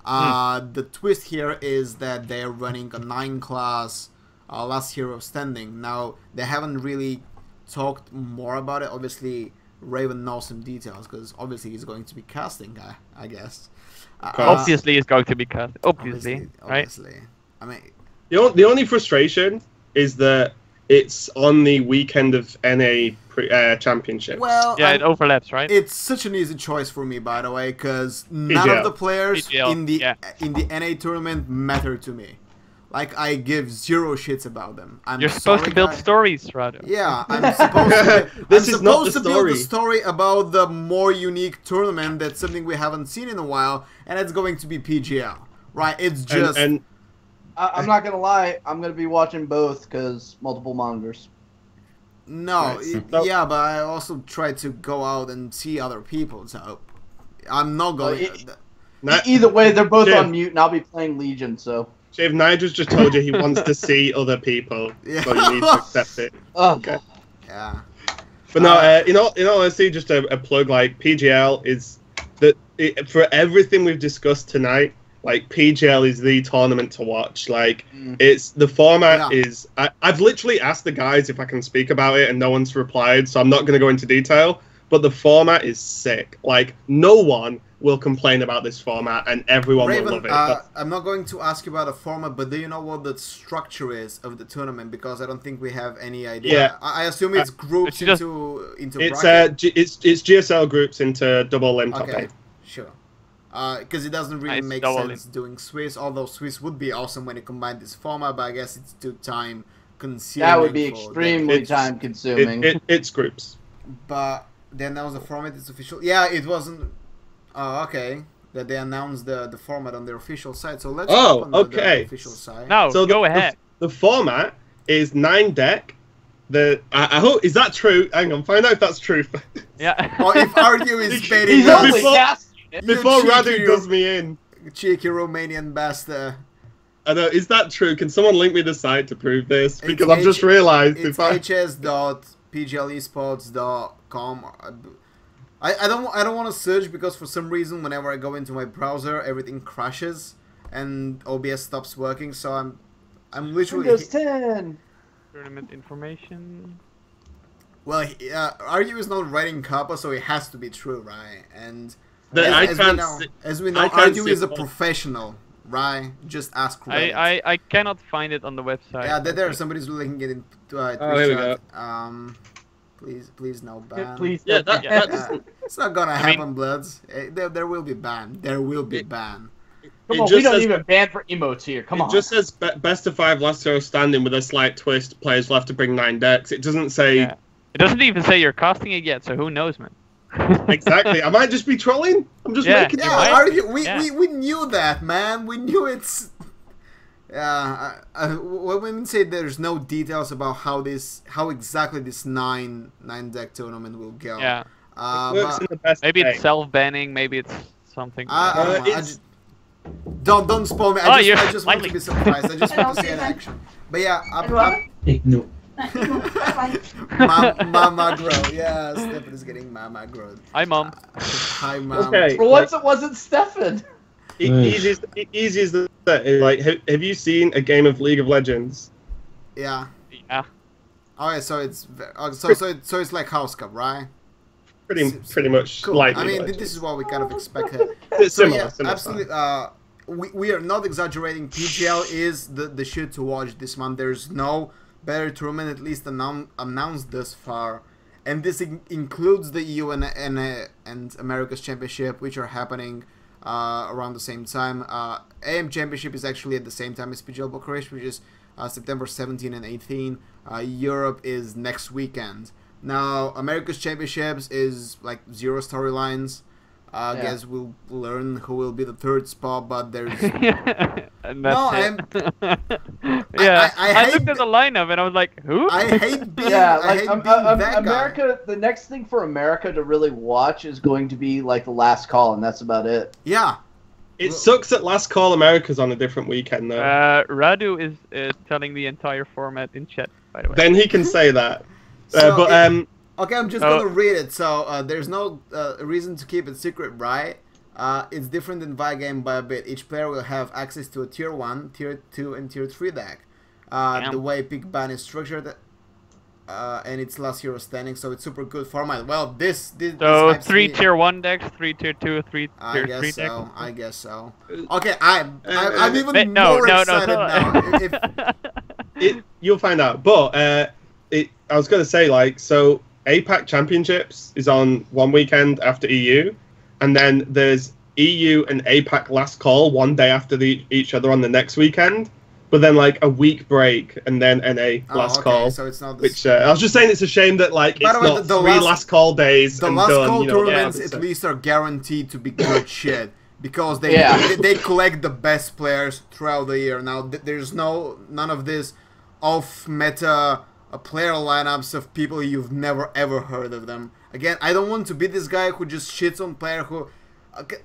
Speaker 1: The twist here is that they're running a 9-class last hero standing. Now, they haven't really talked more about it. Obviously, Raven knows some details because obviously he's going to be casting, I guess.
Speaker 3: Obviously, he's going to be casting. Obviously, right?
Speaker 1: I mean,
Speaker 4: the only frustration is that it's on the weekend of NA Championship.
Speaker 1: Well,
Speaker 3: yeah, it overlaps, right?
Speaker 1: It's such an easy choice for me, by the way, because none of the players in the NA tournament matter to me. like I give zero shits about them.
Speaker 3: You're supposed to build stories, Rado.
Speaker 1: Yeah, I'm supposed to.
Speaker 4: This is not the
Speaker 1: to
Speaker 4: story.
Speaker 1: build a story about the more unique tournament. That's something we haven't seen in a while, and it's going to be PGL. Right? It's just.
Speaker 2: I'm not gonna lie. I'm gonna be watching both because multiple monitors.
Speaker 1: No, yeah, but I also try to go out and see other people. So I'm not going.
Speaker 2: Either way, they're both on mute, and I'll be playing Legion. So.
Speaker 4: Shave, Nigel's just told you he wants to see other people, so you need to accept it.
Speaker 2: Okay.
Speaker 1: Yeah.
Speaker 4: But no, in all honesty, just a plug. Like PGL is for everything we've discussed tonight. Like PGL is the tournament to watch. Like it's the format is. I've literally asked the guys if I can speak about it, and no one's replied. So I'm not going to go into detail. But the format is sick. Like no one will complain about this format, and everyone will love it.
Speaker 1: I'm not going to ask you about the format, but do you know what the structure is of the tournament? Because I don't think we have any idea.
Speaker 4: Yeah.
Speaker 1: I assume it's groups into
Speaker 4: it's
Speaker 1: bracket.
Speaker 4: It's GSL groups into double limb top 8.
Speaker 1: Sure. Because it doesn't really make sense doing Swiss, although Swiss would be awesome when you combine this format, but I guess it's too time consuming.
Speaker 2: That would be extremely time consuming.
Speaker 4: It's groups.
Speaker 1: But they announced the format, it's official. Yeah, it wasn't. Oh, okay. That they announced the format on their official site. So let's open the official site.
Speaker 3: No, so go ahead.
Speaker 4: The format is 9 deck. I hope, is that true? Hang on, find out if that's true.
Speaker 3: Yeah.
Speaker 1: Or if Argue is baiting
Speaker 2: He's only
Speaker 4: before Radu does me in.
Speaker 1: Cheeky Romanian bastard.
Speaker 4: I know, is that true? Can someone link me the site to prove this? Because I've just realized
Speaker 1: it's hs.pglesports.com. I don't want to search because for some reason whenever I go into my browser everything crashes and OBS stops working, so I'm literally
Speaker 2: Windows 10
Speaker 3: tournament information.
Speaker 1: Well, Argue is not writing Kappa, so it has to be true, right? And as we know, Argue is a professional, right? Just ask Reddit.
Speaker 3: I cannot find it on the website.
Speaker 1: Yeah, there somebody's linking it in Twitch.
Speaker 4: Here we go.
Speaker 1: Please no ban.
Speaker 2: Please,
Speaker 1: it's not gonna happen, Bloods. There will be ban. There will be ban.
Speaker 2: Come on, we don't even ban for emotes here. Come on.
Speaker 4: It just says best of 5 last hero standing with a slight twist. Players will have to bring 9 decks. It doesn't say.
Speaker 3: Yeah. It doesn't even say you're casting it yet, so who knows, man.
Speaker 4: Exactly. I might just be trolling. I'm just making.
Speaker 1: Yeah, Argue. We knew that, man. We knew it's. When we say there's no details about how exactly this 9 deck tournament will go.
Speaker 3: Yeah.
Speaker 4: Works in the best
Speaker 3: maybe
Speaker 4: way.
Speaker 3: it's self-banning, maybe it's something.
Speaker 1: Don't spoil me. I just want to be surprised. I just want to see an action. But yeah,
Speaker 5: No.
Speaker 1: Mama Grow. Yeah, Stefan is getting Mama Grow.
Speaker 3: Hi, Mom.
Speaker 1: Hi, Mom.
Speaker 4: Okay.
Speaker 2: For once, it wasn't Stefan.
Speaker 4: Easy as that. Like, have you seen a game of League of Legends?
Speaker 1: Yeah.
Speaker 3: Yeah.
Speaker 1: Oh yeah, so it's so it's like House Cup, right?
Speaker 4: Pretty much.
Speaker 1: Cool.
Speaker 4: Like
Speaker 1: I mean,
Speaker 4: Legends.
Speaker 1: this is what we kind of expected.
Speaker 4: It's
Speaker 1: similar.
Speaker 4: Similar
Speaker 1: Absolutely. We are not exaggerating. PGL is the shit to watch this month. There's no better tournament, at least announced thus far, and this includes the EU and America's Championship, which are happening around the same time. AM Championship is actually at the same time as PGL Bucharest, which is September 17 and 18. Europe is next weekend. Now, America's Championships is like 0 storylines. I guess we'll learn who will be the 3rd spot, but there's...
Speaker 3: And that's I looked at the lineup and I was like, who?
Speaker 1: I hate being,
Speaker 2: America, the next thing for America to really watch is going to be like the last call, and that's about it.
Speaker 1: Yeah.
Speaker 4: It sucks that Last Call America's on a different weekend, though.
Speaker 3: Radu is telling the entire format in chat, by the way.
Speaker 4: Then he can say that.
Speaker 1: Okay, I'm just gonna read it. So there's no reason to keep it secret, right? It's different than Vigame by a bit. Each player will have access to a Tier 1, Tier 2, and Tier 3 deck. The way pick ban is structured, and it's last hero standing, so it's super good format. Well, this
Speaker 3: so 3 Tier 1 decks, 3 Tier 2, 3 Tier 3 decks.
Speaker 1: I guess so. Okay, I'm even more excited now.
Speaker 4: You'll find out. But I was gonna say, like, so APAC Championships is on one weekend after EU, and then there's EU and APAC Last Call one day after each other on the next weekend. but then like a week break and then NA last call.
Speaker 1: So it's not
Speaker 4: which I was just saying it's a shame that like it's not three last call days.
Speaker 1: The
Speaker 4: and
Speaker 1: last
Speaker 4: done,
Speaker 1: call
Speaker 4: you know,
Speaker 1: tournaments at least are guaranteed to be good shit because they collect the best players throughout the year. Now there's none of this off meta player lineups of people you've never ever heard of them. Again, I don't want to be this guy who just shits on player who,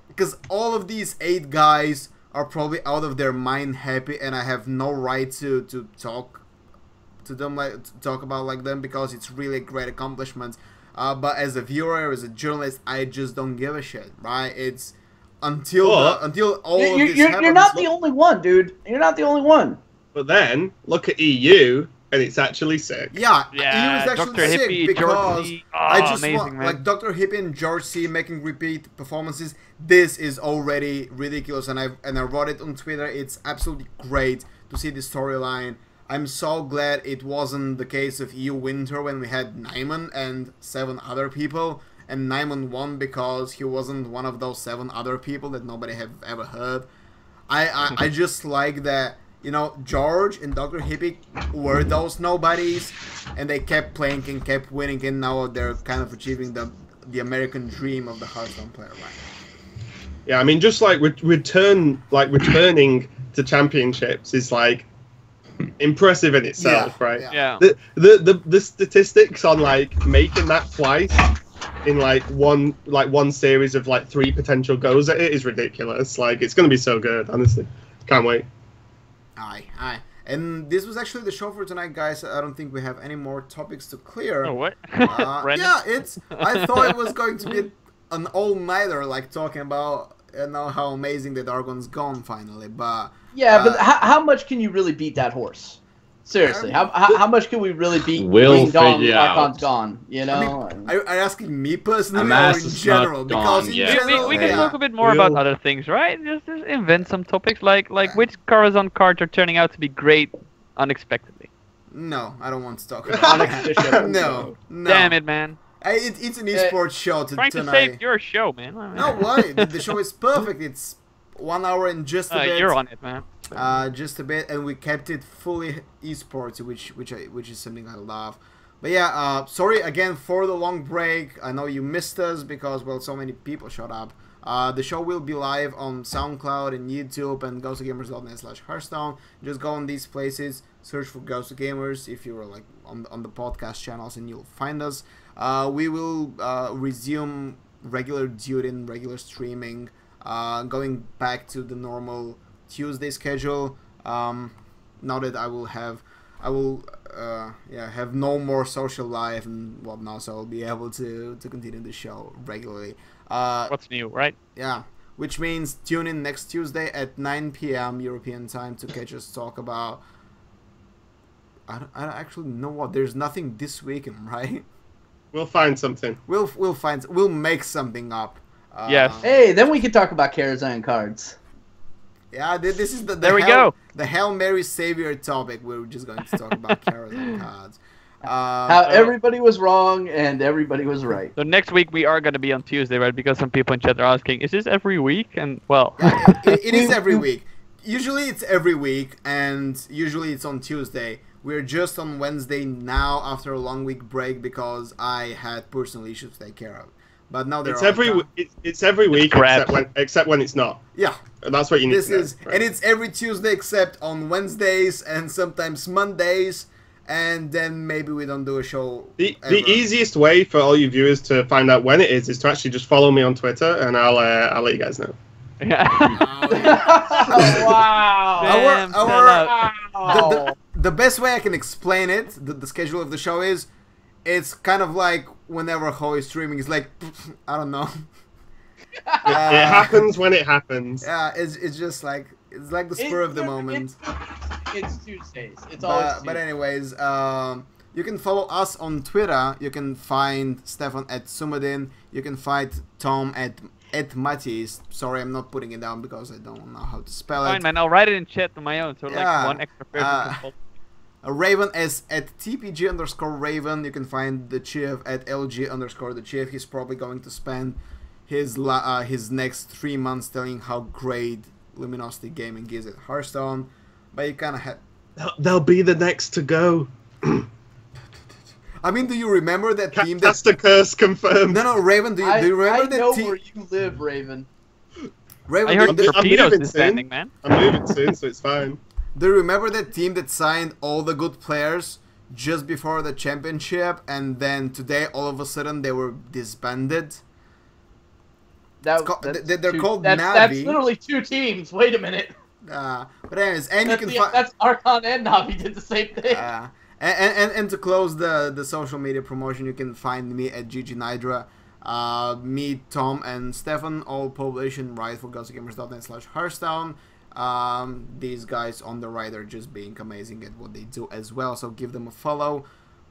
Speaker 1: because all of these 8 guys are probably out of their mind happy, and I have no right to talk to them talk about like them because it's really great accomplishments. But as a viewer, as a journalist, I just don't give a shit, right? It's until all of this happens.
Speaker 2: You're not the only one, dude. You're not the only one.
Speaker 4: But then look at EU, and it's actually sick.
Speaker 1: Yeah, EU is actually
Speaker 3: Dr.
Speaker 1: sick
Speaker 3: Hippie,
Speaker 1: because
Speaker 3: George
Speaker 1: I just
Speaker 3: amazing,
Speaker 1: want
Speaker 3: man.
Speaker 1: like Dr. Hippie and George C making repeat performances. This is already ridiculous, and I wrote it on Twitter. It's absolutely great to see this storyline. I'm so glad it wasn't the case of EU Winter when we had Nyman and 7 other people, and Nyman won because he wasn't one of those 7 other people that nobody have ever heard. I just like that, you know, George and Dr. Hippie were those nobodies, and they kept playing and kept winning, and now they're kind of achieving the American dream of the Hearthstone player, right?
Speaker 4: Yeah, I mean, just like returning to championships is like impressive in itself, right?
Speaker 3: Yeah.
Speaker 4: The statistics on like making that twice in like one series of like 3 potential goes at it is ridiculous. Like, it's gonna be so good, honestly. Can't wait.
Speaker 1: Aye. And this was actually the show for tonight, guys. I don't think we have any more topics to clear.
Speaker 3: Oh, what?
Speaker 1: Yeah, I thought it was going to be an all-nighter, like talking about, you know, how amazing the Dargon's gone finally. But
Speaker 2: yeah, but how much can you really beat that horse? Seriously, how much can we really beat Ding Dong Archon's gone? You know?
Speaker 1: I mean, are you asking me personally or in general? Because in general,
Speaker 3: we can talk a bit more about other things, right? Just invent some topics like which Corazon cards are turning out to be great unexpectedly.
Speaker 1: No, I don't want to talk about that. No.
Speaker 3: Damn it, man.
Speaker 1: It's an esports show tonight.
Speaker 3: Trying to save your show, man.
Speaker 1: No, why? The show is perfect. It's 1 hour and just a bit.
Speaker 3: You're on it, man.
Speaker 1: Just a bit, and we kept it fully esports, which is something I love. But yeah, sorry again for the long break. I know you missed us because, well, so many people showed up. The show will be live on SoundCloud and YouTube and ghostgamers.net/Hearthstone. Just go on these places, search for Ghost Gamers if you're like on the podcast channels, and you'll find us. We will resume regular duty and regular streaming, going back to the normal Tuesday schedule. Now that I will have no more social life and whatnot, so I'll be able to continue the show regularly.
Speaker 3: What's new, right?
Speaker 1: Yeah, which means tune in next Tuesday at 9 p.m. European time to catch us talk about. I don't actually know what. There's nothing this weekend, right?
Speaker 4: We'll find something.
Speaker 1: We'll make something up.
Speaker 3: Yes.
Speaker 2: Hey, then we can talk about Karazhan cards.
Speaker 1: Yeah, this is the Hail Mary Savior topic. We're just going to talk about Karazhan cards.
Speaker 2: How everybody was wrong and everybody was right.
Speaker 3: So next week we are going to be on Tuesday, right? Because some people in chat are asking, is this every week? And, well...
Speaker 1: Yeah, it is every week. Usually it's every week, and usually it's on Tuesday. We're just on Wednesday now after a long week break because I had personal issues to take care of. But now
Speaker 4: it's every week except when it's not.
Speaker 1: Yeah,
Speaker 4: and that's what you need to know. Right?
Speaker 1: And it's every Tuesday except on Wednesdays and sometimes Mondays, and then maybe we don't do a show.
Speaker 4: The easiest way for all you viewers to find out when it is to actually just follow me on Twitter, and I'll let you guys know.
Speaker 3: Yeah.
Speaker 2: Wow.
Speaker 1: The best way I can explain it, the schedule of the show is, it's kind of like whenever Ho is streaming, it's like, I don't know.
Speaker 4: It happens when it happens.
Speaker 1: Yeah, it's just like, it's like the spur of the moment.
Speaker 2: It's Tuesdays. It's always Tuesdays.
Speaker 1: But anyways, you can follow us on Twitter. You can find Stefan at Sumadin. You can find Tom at Mattis. Sorry, I'm not putting it down because I don't know how to spell it.
Speaker 3: Fine, man. I'll write it in chat on my own, so like one extra person can follow.
Speaker 1: Raven is at TPG_Raven. You can find the Chief at LG_the Chief. He's probably going to spend his next 3 months telling how great Luminosity Gaming is at Hearthstone. but you kind of had.
Speaker 4: They'll be the next to go.
Speaker 1: I mean, do you remember that team?
Speaker 4: That's the curse confirmed.
Speaker 1: No, Raven. Do you remember that team?
Speaker 2: I know where you live, Raven.
Speaker 1: Raven,
Speaker 3: I heard the
Speaker 4: I'm
Speaker 3: torpedoes
Speaker 4: moving
Speaker 3: descending,
Speaker 4: soon.
Speaker 3: man.
Speaker 4: I'm moving soon, so it's fine.
Speaker 1: Do you remember that team that signed all the good players just before the championship, and then today all of a sudden they were disbanded? They're called Navi.
Speaker 2: That's literally 2 teams. Wait a minute.
Speaker 1: But anyways, and you can find
Speaker 2: that's Archon and Navi did the same thing.
Speaker 1: And to close the social media promotion, you can find me at GG Nidra. Me, Tom, and Stefan all publish and write for GhostGamers.net/Hearthstone. These guys on the right are just being amazing at what they do as well, so give them a follow.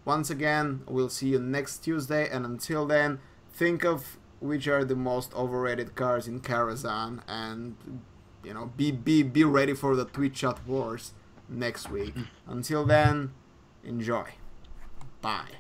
Speaker 1: Once again, we'll see you next Tuesday, and until then, think of which are the most overrated cards in Karazhan, and you know, be ready for the Twitch chat wars next week. Until then, enjoy. Bye.